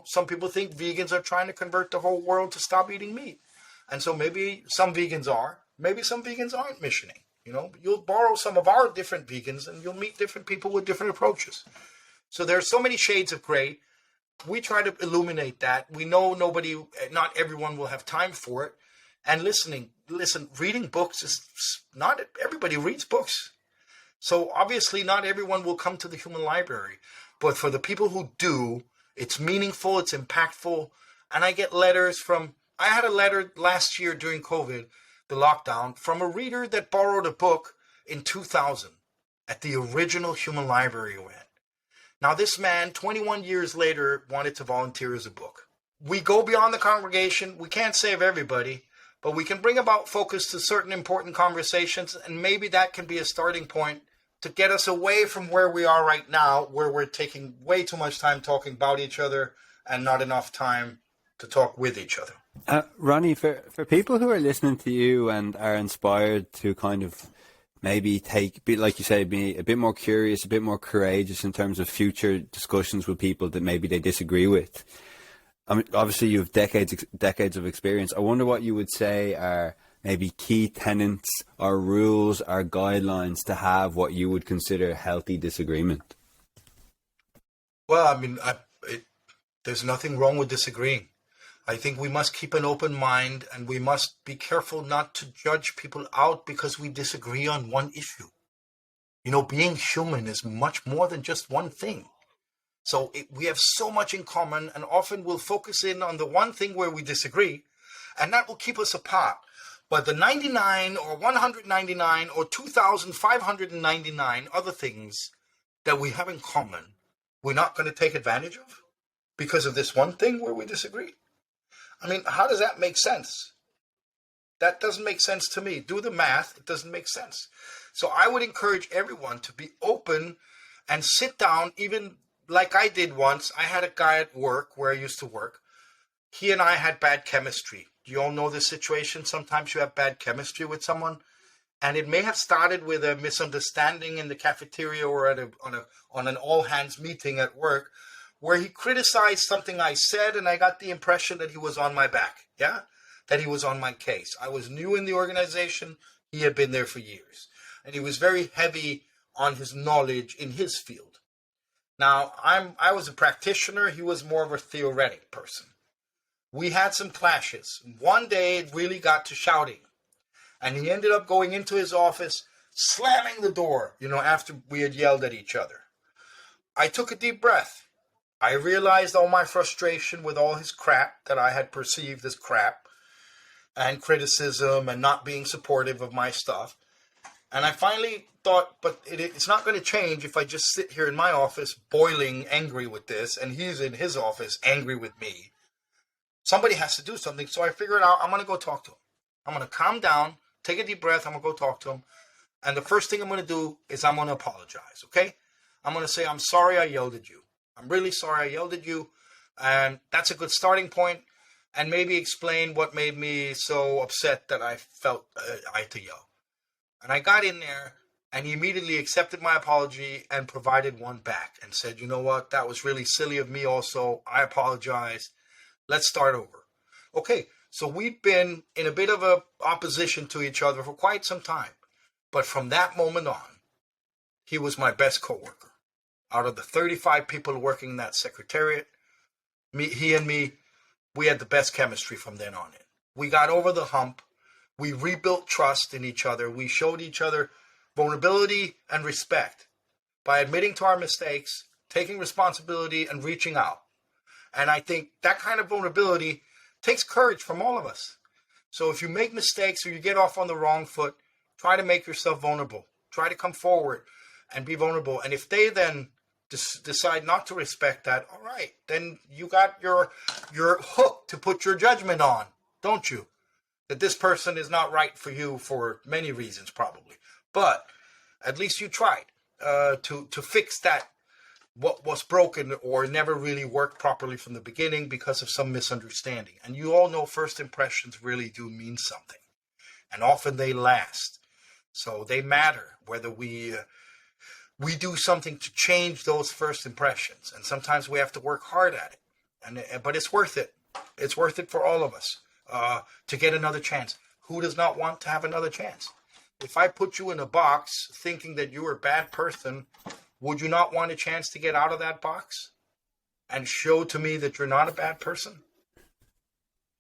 Some people think vegans are trying to convert the whole world to stop eating meat. And so maybe some vegans are. Maybe some vegans aren't missioning. You'll borrow some of our different vegans and you'll meet different people with different approaches. So there are so many shades of gray. We try to illuminate that. We know not everyone will have time for it. And listen, reading books is not everybody reads books. So obviously not everyone will come to the human library. But for the people who do, it's meaningful, it's impactful. And I get letters I had a letter last year during COVID, the lockdown, from a reader that borrowed a book in 2000 at the original human library we had. Now this man, 21 years later, wanted to volunteer as a book. We go beyond the congregation. We can't save everybody, but we can bring about focus to certain important conversations, and maybe that can be a starting point to get us away from where we are right now, where we're taking way too much time talking about each other and not enough time to talk with each other. Ronni, for people who are listening to you and are inspired to kind of maybe like you say, be a bit more curious, a bit more courageous in terms of future discussions with people that maybe they disagree with. I mean, obviously you have decades of experience. I wonder what you would say are maybe key tenets or rules or guidelines to have what you would consider healthy disagreement. Well, I mean, there's nothing wrong with disagreeing. I think we must keep an open mind, and we must be careful not to judge people out because we disagree on one issue. Being human is much more than just one thing. So we have so much in common, and often we'll focus in on the one thing where we disagree, and that will keep us apart. But the 99 or 199 or 2,599 other things that we have in common, we're not going to take advantage of because of this one thing where we disagree. I mean, how does that make sense? That doesn't make sense to me. Do the math. It doesn't make sense. So I would encourage everyone to be open and sit down, even like I did once. I had a guy at work where I used to work. He and I had bad chemistry. You all know this situation. Sometimes you have bad chemistry with someone, and it may have started with a misunderstanding in the cafeteria or on an all hands meeting at work, where he criticized something I said, and I got the impression that he was on my back. Yeah, that he was on my case. I was new in the organization. He had been there for years, and he was very heavy on his knowledge in his field. Now, I was a practitioner. He was more of a theoretic person. We had some clashes. One day it really got to shouting, and he ended up going into his office, slamming the door, after we had yelled at each other. I took a deep breath. I realized all my frustration with all his crap that I had perceived as crap and criticism and not being supportive of my stuff. And I finally thought, but it's not going to change if I just sit here in my office boiling angry with this, and he's in his office angry with me. Somebody has to do something. So I figured out I'm going to go talk to him. I'm going to calm down, take a deep breath. I'm going to go talk to him. And the first thing I'm going to do is I'm going to apologize, okay? I'm going to say, I'm sorry I yelled at you. I'm really sorry I yelled at you. And that's a good starting point. And maybe explain what made me so upset that I felt I had to yell. And I got in there, and he immediately accepted my apology and provided one back and said, you know what, that was really silly of me also. I apologize. Let's start over. Okay, so we've been in a bit of a opposition to each other for quite some time. But from that moment on, he was my best coworker. Out of the 35 people working in that secretariat, he and me, we had the best chemistry from then on in. We got over the hump. We rebuilt trust in each other. We showed each other vulnerability and respect by admitting to our mistakes, taking responsibility, and reaching out. And I think that kind of vulnerability takes courage from all of us. So if you make mistakes or you get off on the wrong foot, try to make yourself vulnerable. Try to come forward and be vulnerable. And if they then decide not to respect that, all right, then you got your hook to put your judgment on, don't you? That this person is not right for you for many reasons, probably. But at least you tried to fix that, what was broken or never really worked properly from the beginning because of some misunderstanding. And you all know first impressions really do mean something. And often they last. So they matter, whether we do something to change those first impressions. And sometimes we have to work hard at it. But it's worth it. It's worth it for all of us. To get another chance. Who does not want to have another chance? If I put you in a box thinking that you are a bad person, would you not want a chance to get out of that box and show to me that you're not a bad person?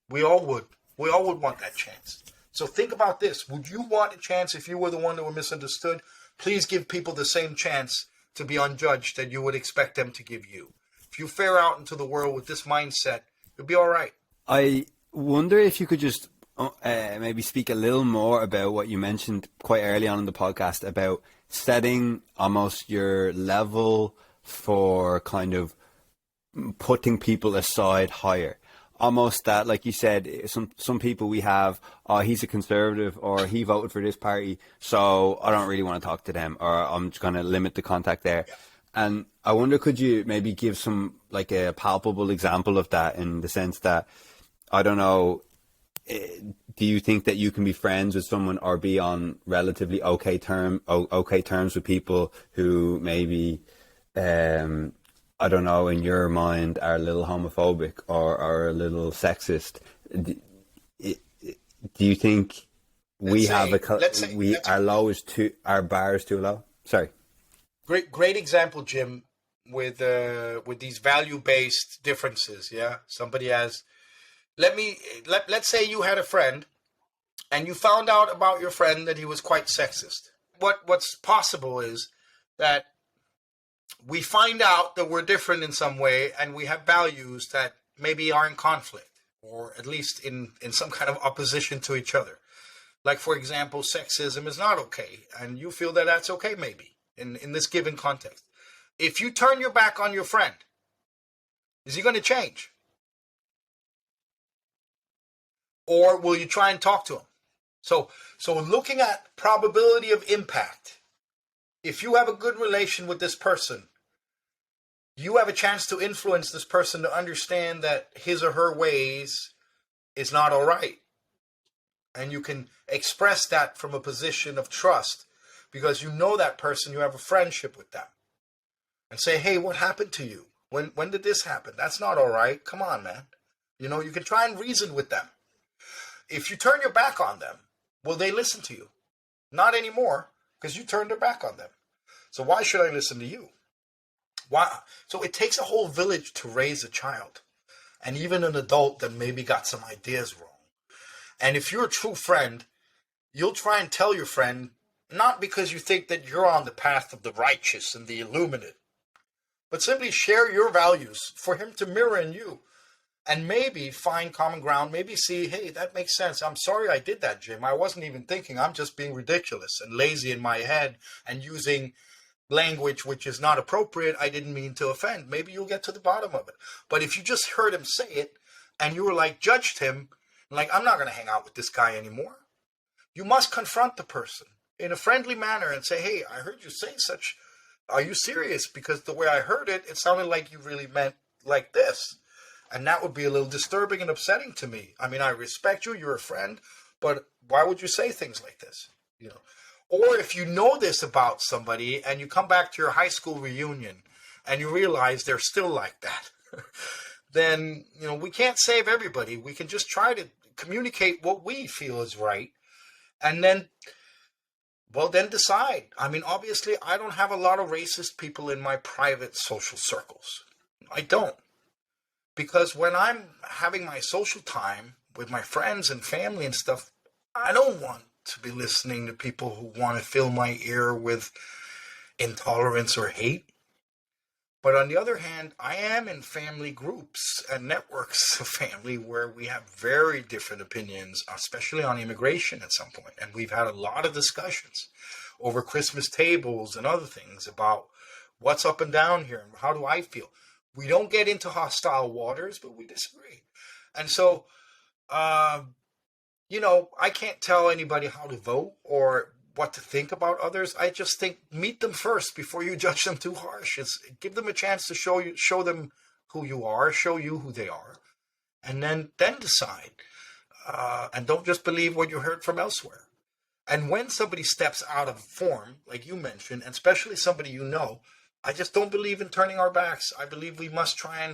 We all would. We all would want that chance. So think about this. Would you want a chance if you were the one that were misunderstood? Please give people the same chance to be unjudged that you would expect them to give you. If you fare out into the world with this mindset, you'll be all right. I wonder if you could just maybe speak a little more about what you mentioned quite early on in the podcast about setting almost your level for kind of putting people aside higher. Almost that, like you said, some people we have, he's a conservative or he voted for this party, so I don't really want to talk to them, or I'm just going to limit the contact there. Yeah. And I wonder, could you maybe give some, like a palpable example of that, in the sense that, I don't know, do you think that you can be friends with someone or be on relatively okay terms with people who maybe, I don't know, in your mind are a little homophobic or are a little sexist? Do you think our bar is too low? Sorry. Great example, Jim, with these value-based differences. Yeah, somebody has. Let's say you had a friend, and you found out about your friend that he was quite sexist. What's possible is that we find out that we're different in some way, and we have values that maybe are in conflict, or at least in some kind of opposition to each other. Like, for example, sexism is not okay, and you feel that that's okay maybe in this given context. If you turn your back on your friend, is he going to change? Or will you try and talk to him? So looking at probability of impact, if you have a good relation with this person, you have a chance to influence this person to understand that his or her ways is not all right. And you can express that from a position of trust because you know that person, you have a friendship with them. And say, hey, what happened to you? When did this happen? That's not all right. Come on, man. You can try and reason with them. If you turn your back on them, will they listen to you? Not anymore, because you turned their back on them. So why should I listen to you? Why? So it takes a whole village to raise a child, and even an adult that maybe got some ideas wrong. And if you're a true friend, you'll try and tell your friend, not because you think that you're on the path of the righteous and the illuminate, but simply share your values for him to mirror in you. And maybe find common ground, maybe see, hey, that makes sense. I'm sorry I did that, Jim. I wasn't even thinking. I'm just being ridiculous and lazy in my head and using language which is not appropriate. I didn't mean to offend. Maybe you'll get to the bottom of it. But if you just heard him say it and you were like, judged him, like, I'm not going to hang out with this guy anymore. You must confront the person in a friendly manner and say, hey, I heard you say such. Are you serious? Because the way I heard it, it sounded like you really meant like this. And that would be a little disturbing and upsetting to me. I mean, I respect you, you're a friend, but why would you say things like this? Or if you know this about somebody and you come back to your high school reunion and you realize they're still like that, then, we can't save everybody. We can just try to communicate what we feel is right. And then, then decide. I mean, obviously, I don't have a lot of racist people in my private social circles. I don't. Because when I'm having my social time with my friends and family and stuff, I don't want to be listening to people who want to fill my ear with intolerance or hate. But on the other hand, I am in family groups and networks of family where we have very different opinions, especially on immigration at some point. And we've had a lot of discussions over Christmas tables and other things about what's up and down here and how do I feel. We don't get into hostile waters, but we disagree. And so, I can't tell anybody how to vote or what to think about others. I just think meet them first before you judge them too harsh. Give them a chance to show them who you are, show you who they are, and then decide. And don't just believe what you heard from elsewhere. And when somebody steps out of form, like you mentioned, and especially somebody I just don't believe in turning our backs. I believe we must try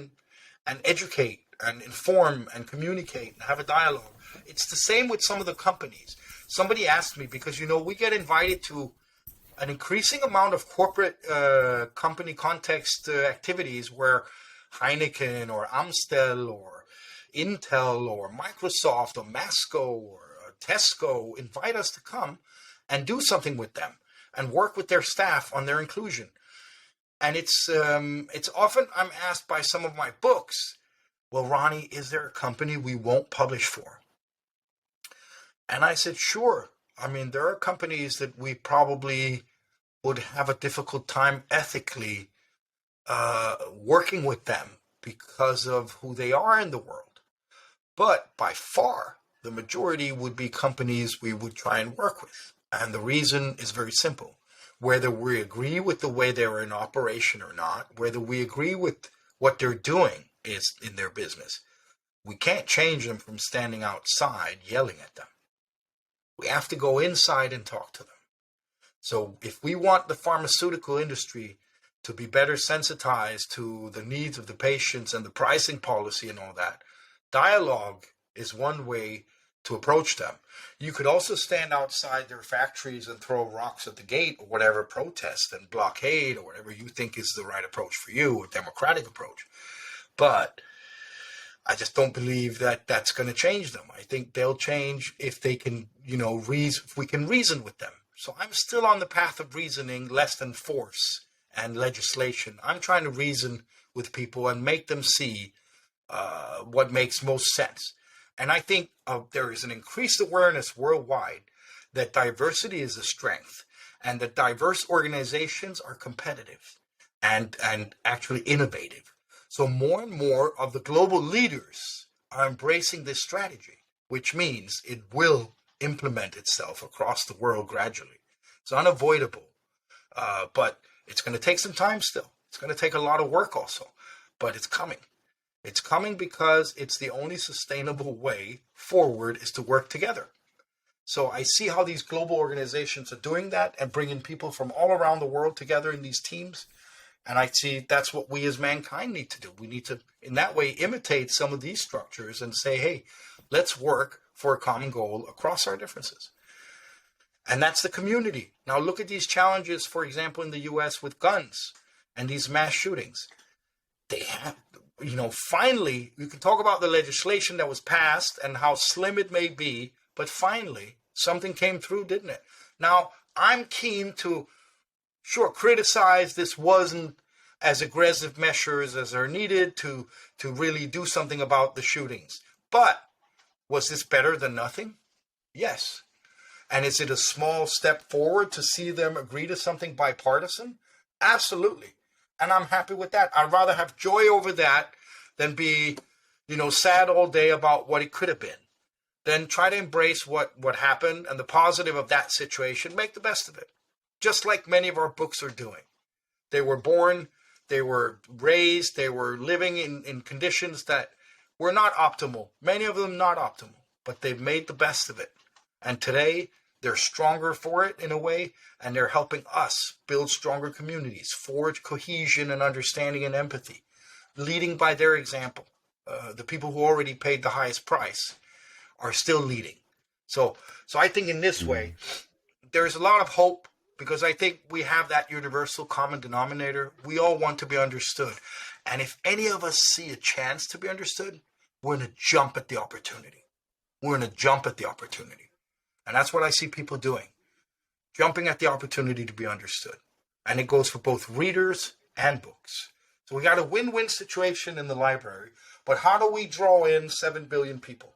and educate and inform and communicate and have a dialogue. It's the same with some of the companies. Somebody asked me, because, we get invited to an increasing amount of corporate company context activities where Heineken or Amstel or Intel or Microsoft or Masco or Tesco invite us to come and do something with them and work with their staff on their inclusion. And it's often I'm asked by some of my books, well, Ronni, is there a company we won't publish for? And I said, sure. I mean, there are companies that we probably would have a difficult time ethically working with them because of who they are in the world. But by far, the majority would be companies we would try and work with. And the reason is very simple. Whether we agree with the way they're in operation or not, whether we agree with what they're doing is in their business, we can't change them from standing outside yelling at them. We have to go inside and talk to them. So if we want the pharmaceutical industry to be better sensitized to the needs of the patients and the pricing policy and all that, dialogue is one way to approach them. You could also stand outside their factories and throw rocks at the gate or whatever, protest and blockade or whatever you think is the right approach for you, a democratic approach. But I just don't believe that that's going to change them. I think they'll change if they can, if we can reason with them. So I'm still on the path of reasoning less than force and legislation. I'm trying to reason with people and make them see what makes most sense. And I think there is an increased awareness worldwide that diversity is a strength and that diverse organizations are competitive and actually innovative. So more and more of the global leaders are embracing this strategy, which means it will implement itself across the world gradually. It's unavoidable, but it's going to take some time still. It's going to take a lot of work also, but it's coming. It's coming because it's the only sustainable way forward is to work together. So I see how these global organizations are doing that and bringing people from all around the world together in these teams. And I see that's what we as mankind need to do. We need to, in that way, imitate some of these structures and say, hey, let's work for a common goal across our differences. And that's the community. Now look at these challenges, for example, in the US with guns and these mass shootings. They have, finally, you can talk about the legislation that was passed and how slim it may be, but finally something came through, didn't it? Now, I'm keen to, criticize this wasn't as aggressive measures as are needed to really do something about the shootings. But was this better than nothing? Yes. And is it a small step forward to see them agree to something bipartisan? Absolutely. And I'm happy with that. I'd rather have joy over that than be, sad all day about what it could have been. Then try to embrace what happened and the positive of that situation. Make the best of it. Just like many of our books are doing. They were born, they were raised, they were living in conditions that were not optimal. Many of them not optimal. But they've made the best of it. And today, they're stronger for it in a way, and they're helping us build stronger communities, forge cohesion and understanding and empathy, leading by their example. The people who already paid the highest price are still leading. So I think in this way, there's a lot of hope because I think we have that universal common denominator. We all want to be understood. And if any of us see a chance to be understood, we're going to jump at the opportunity. We're going to jump at the opportunity. And that's what I see people doing, jumping at the opportunity to be understood. And it goes for both readers and books. So we got a win-win situation in the library. But how do we draw in 7 billion people?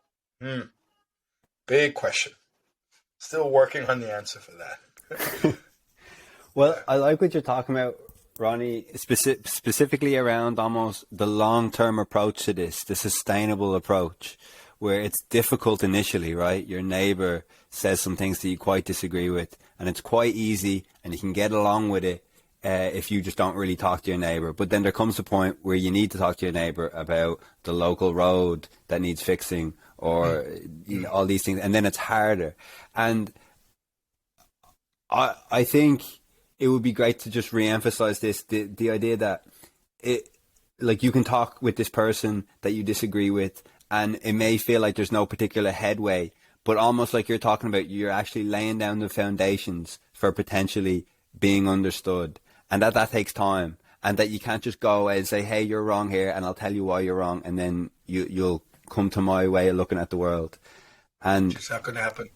Big question. Still working on the answer for that. Well, I like what you're talking about, Ronni, specifically around almost the long-term approach to this, the sustainable approach, where it's difficult initially, right? Your neighbor says some things that you quite disagree with, and it's quite easy, and you can get along with it if you just don't really talk to your neighbor. But then there comes a point where you need to talk to your neighbor about the local road that needs fixing or all these things, and then it's harder. And I think it would be great to just re-emphasize this, the idea that you can talk with this person that you disagree with, and it may feel like there's no particular headway, but almost like you're talking about, you're actually laying down the foundations for potentially being understood, and that takes time, and that you can't just go away and say, hey, you're wrong here, and I'll tell you why you're wrong, and then you'll come to my way of looking at the world. And it's not going to happen.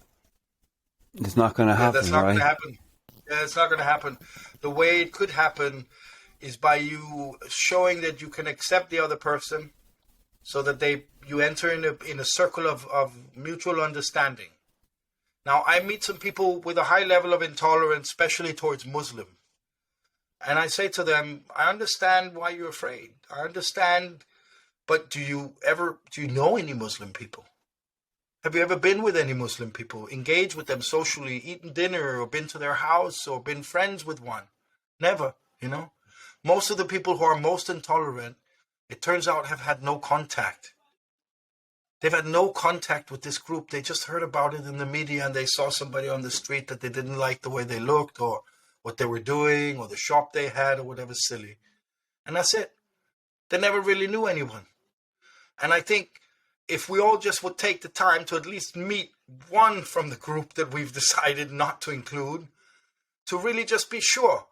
It's not going to happen, that's not right? going to happen. Yeah, it's not going to happen. The way it could happen is by you showing that you can accept the other person, so that you enter in a circle of mutual understanding. Now, I meet some people with a high level of intolerance, especially towards Muslim. And I say to them, I understand why you're afraid. I understand, but do you know any Muslim people? Have you ever been with any Muslim people, engaged with them socially, eaten dinner, or been to their house, or been friends with one? Never, Most of the people who are most intolerant, it turns out, have had no contact. They've had no contact with this group. They just heard about it in the media, and they saw somebody on the street that they didn't like the way they looked, or what they were doing, or the shop they had, or whatever silly. And that's it. They never really knew anyone. And I think if we all just would take the time to at least meet one from the group that we've decided not to include, to really just be sure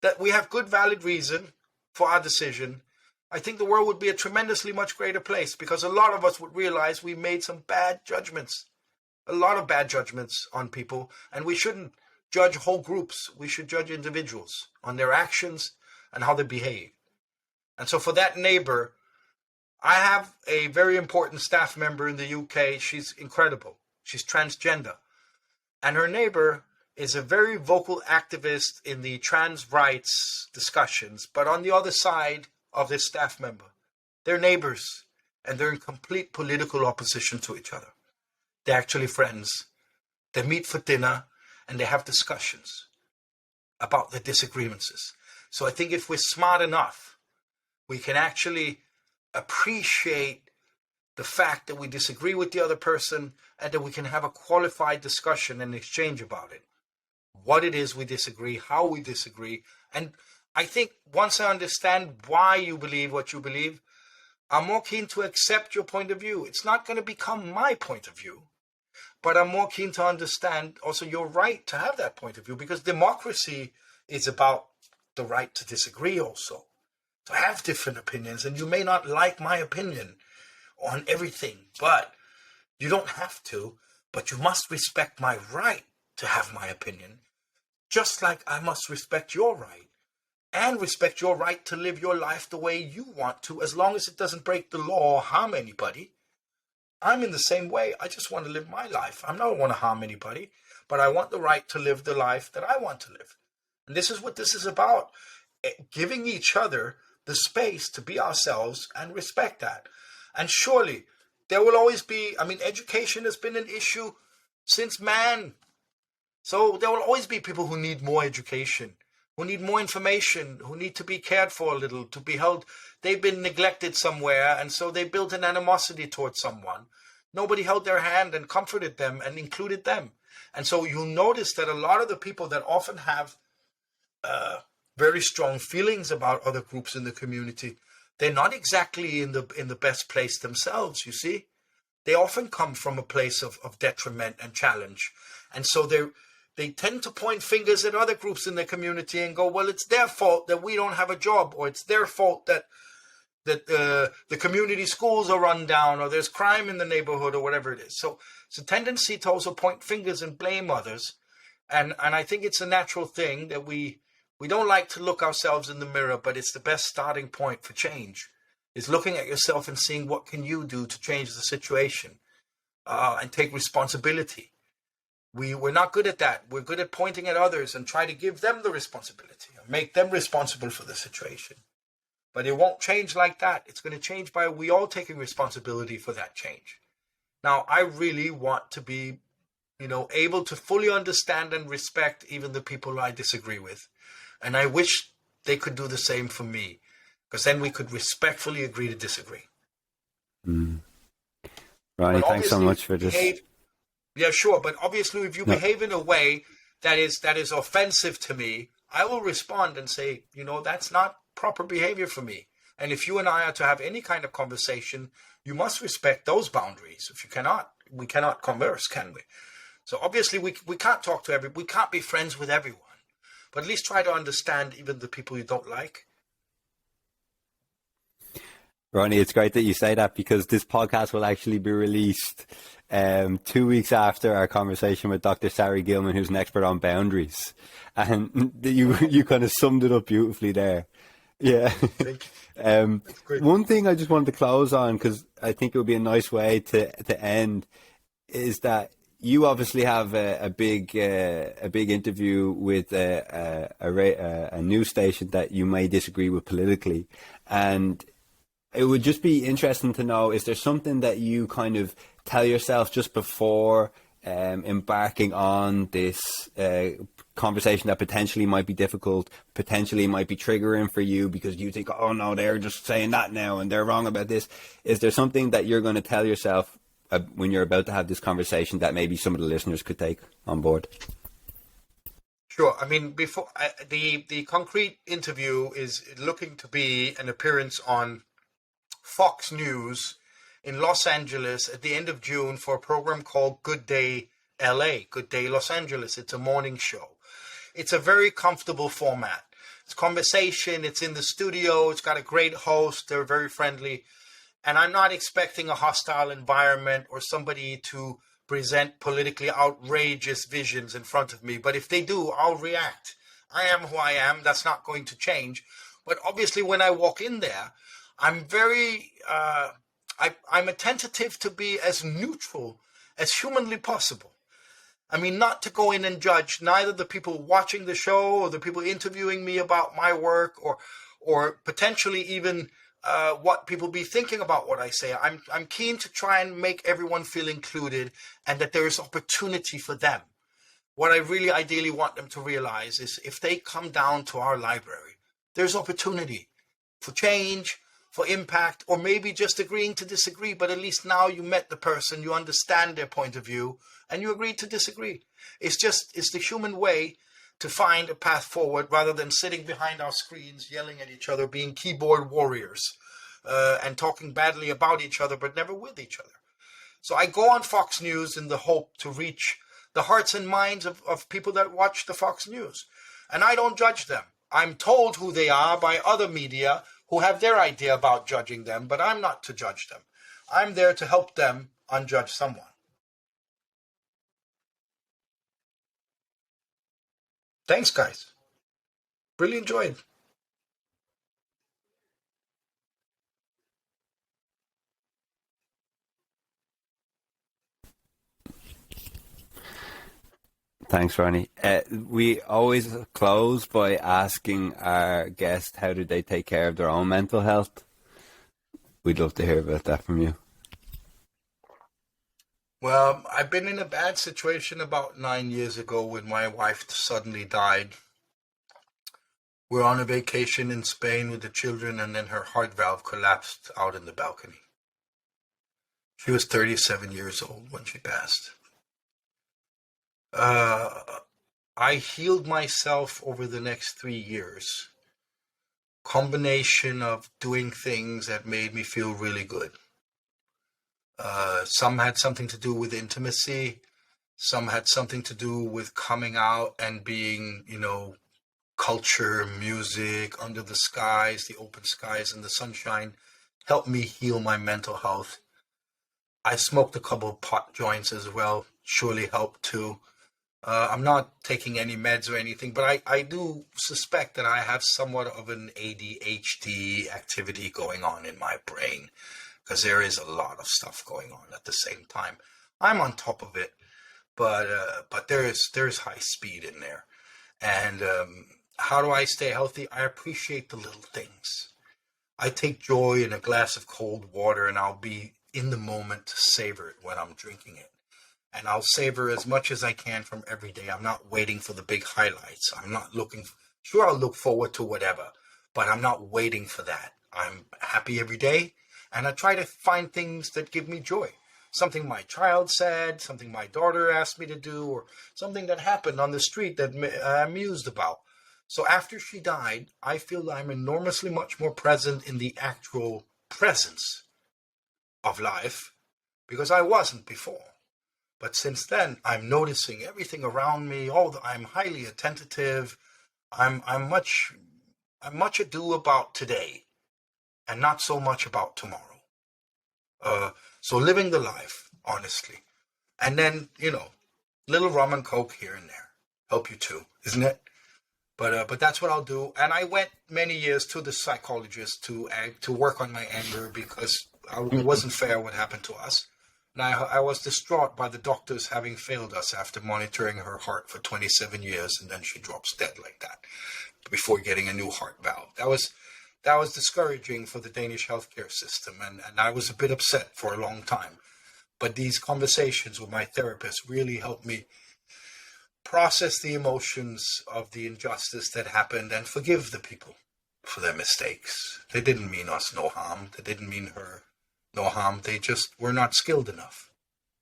that we have good, valid reason for our decision, I think the world would be a tremendously much greater place, because a lot of us would realize we made some bad judgments, a lot of bad judgments on people, and we shouldn't judge whole groups. We should judge individuals on their actions and how they behave. And so for that neighbor, I have a very important staff member in the UK. She's incredible. She's transgender. And her neighbor is a very vocal activist in the trans rights discussions, but on the other side of this staff member. They're neighbors, and they're in complete political opposition to each other. They're actually friends. They meet for dinner, and they have discussions about the disagreements. So I think if we're smart enough, we can actually appreciate the fact that we disagree with the other person, and that we can have a qualified discussion and exchange about it. What it is we disagree, how we disagree. And I think once I understand why you believe what you believe, I'm more keen to accept your point of view. It's not going to become my point of view, but I'm more keen to understand also your right to have that point of view, because democracy is about the right to disagree also, to have different opinions. And you may not like my opinion on everything, but you don't have to, but you must respect my right to have my opinion, just like I must respect your right, and respect your right to live your life the way you want to, as long as it doesn't break the law or harm anybody. I'm in the same way. I just want to live my life. I don't want to harm anybody, but I want the right to live the life that I want to live. And this is what this is about, giving each other the space to be ourselves and respect that. And surely there will always be, education has been an issue since man. So there will always be people who need more education, who need more information, who need to be cared for a little, to be held. They've been neglected somewhere, and so they built an animosity towards someone. Nobody held their hand and comforted them and included them. And so you'll notice that a lot of the people that often have very strong feelings about other groups in the community, they're not exactly in the best place themselves, you see. They often come from a place of detriment and challenge. And so they tend to point fingers at other groups in the community and go, well, it's their fault that we don't have a job, or it's their fault that the community schools are run down, or there's crime in the neighborhood, or whatever it is. So it's a tendency to also point fingers and blame others. And I think it's a natural thing that we don't like to look ourselves in the mirror, but it's the best starting point for change, is looking at yourself and seeing what can you do to change the situation, and take responsibility. We're not good at that. We're good at pointing at others and try to give them the responsibility, or make them responsible for the situation. But it won't change like that. It's going to change by we all taking responsibility for that change. Now, I really want to be, able to fully understand and respect even the people I disagree with. And I wish they could do the same for me, because then we could respectfully agree to disagree. Ronnie, thanks so much for this. Yeah, sure. But obviously, if you behave in a way that is offensive to me, I will respond and say, that's not proper behavior for me. And if you and I are to have any kind of conversation, you must respect those boundaries. If you cannot, we cannot converse, can we? So obviously, we can't talk to everyone. We can't be friends with everyone. But at least try to understand even the people you don't like. Ronnie, it's great that you say that, because this podcast will actually be released 2 weeks after our conversation with Dr. Sari Gilman, who's an expert on boundaries. And you kind of summed it up beautifully there. Yeah. One thing I just wanted to close on, because I think it would be a nice way to end, is that you obviously have a big interview with a news station that you may disagree with politically, and it would just be interesting to know, is there something that you kind of tell yourself just before embarking on this conversation that potentially might be difficult, potentially might be triggering for you, because you think, oh no, they're just saying that now and they're wrong about this? Is there something that you're going to tell yourself when you're about to have this conversation that maybe some of the listeners could take on board? Sure. Before the concrete interview is looking to be an appearance on Fox News in Los Angeles at the end of June for a program called Good Day LA, Good Day Los Angeles. It's a morning show. It's a very comfortable format. It's conversation. It's in the studio. It's got a great host. They're very friendly. And I'm not expecting a hostile environment or somebody to present politically outrageous visions in front of me. But if they do, I'll react. I am who I am. That's not going to change. But obviously, when I walk in there, I'm very, I'm attentive to be as neutral as humanly possible. Not to go in and judge neither the people watching the show or the people interviewing me about my work, or potentially even what people be thinking about what I say. I'm keen to try and make everyone feel included, and that there is opportunity for them. What I really ideally want them to realize is, if they come down to our library, there's opportunity for change, for impact, or maybe just agreeing to disagree, but at least now you met the person, you understand their point of view, and you agreed to disagree. It's the human way to find a path forward rather than sitting behind our screens, yelling at each other, being keyboard warriors, and talking badly about each other, but never with each other. So I go on Fox News in the hope to reach the hearts and minds of people that watch the Fox News. And I don't judge them. I'm told who they are by other media who have their idea about judging them, but I'm not to judge them. I'm there to help them unjudge someone. Thanks, guys. Really enjoyed. Thanks, Ronni. We always close by asking our guest how do they take care of their own mental health. We'd love to hear about that from you. Well, I've been in a bad situation about 9 years ago when my wife suddenly died. We're on a vacation in Spain with the children, and then her heart valve collapsed out in the balcony. She was 37 years old when she passed. I healed myself over the next 3 years. Combination of doing things that made me feel really good. Some had something to do with intimacy. Some had something to do with coming out and being, culture, music, under the skies, the open skies and the sunshine helped me heal my mental health. I smoked a couple of pot joints as well, surely helped too. I'm not taking any meds or anything, but I do suspect that I have somewhat of an ADHD activity going on in my brain, because there is a lot of stuff going on at the same time. I'm on top of it, but there's high speed in there. And how do I stay healthy? I appreciate the little things. I take joy in a glass of cold water, and I'll be in the moment to savor it when I'm drinking it. And I'll savor as much as I can from every day. I'm not waiting for the big highlights. I'm not sure, I'll look forward to whatever, but I'm not waiting for that. I'm happy every day, and I try to find things that give me joy. Something my child said, something my daughter asked me to do, or something that happened on the street that I'm amused about. So after she died, I feel I'm enormously much more present in the actual presence of life, because I wasn't before. But since then, I'm noticing everything around me. I'm highly attentive. I'm much ado about today, and not so much about tomorrow. So living the life, honestly, and then little rum and coke here and there help you too, isn't it? But that's what I'll do. And I went many years to the psychologist to work on my anger, because it wasn't fair what happened to us. And I was distraught by the doctors having failed us after monitoring her heart for 27 years, and then she drops dead like that before getting a new heart valve. That was discouraging for the Danish healthcare system, and I was a bit upset for a long time. But these conversations with my therapist really helped me process the emotions of the injustice that happened and forgive the people for their mistakes. They didn't mean us no harm. They didn't mean her no harm. They just were not skilled enough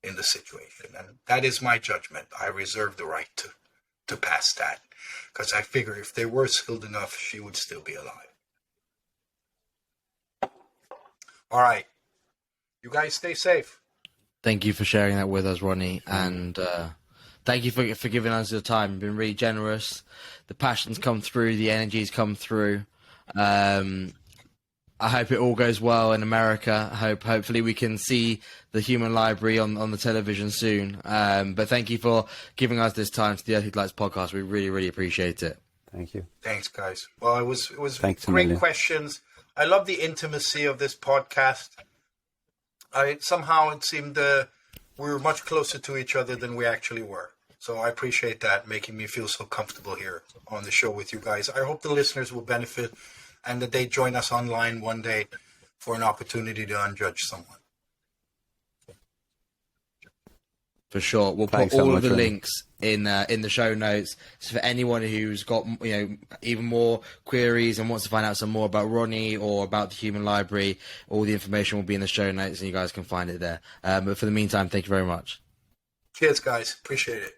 in the situation. And that is my judgment. I reserve the right to pass that, because I figure if they were skilled enough, she would still be alive. All right. You guys stay safe. Thank you for sharing that with us, Ronni. And thank you for giving us your time. You've been really generous. The passion's come through. The energy's come through. I hope it all goes well in America. Hopefully we can see the Human Library on the television soon. But thank you for giving us this time to the Untitled podcast. We really, really appreciate it. Thank you. Thanks, guys. Well, it was Thanks great questions. I love the intimacy of this podcast. Somehow it seemed we were much closer to each other than we actually were. So I appreciate that, making me feel so comfortable here on the show with you guys. I hope the listeners will benefit, and that they join us online one day for an opportunity to unjudge someone. For sure. We'll Thanks put so all much, of the Ronni. links in the show notes. So for anyone who's got, you know, even more queries and wants to find out some more about Ronni or about the Human Library, all the information will be in the show notes and you guys can find it there. But for the meantime, thank you very much. Cheers, guys. Appreciate it.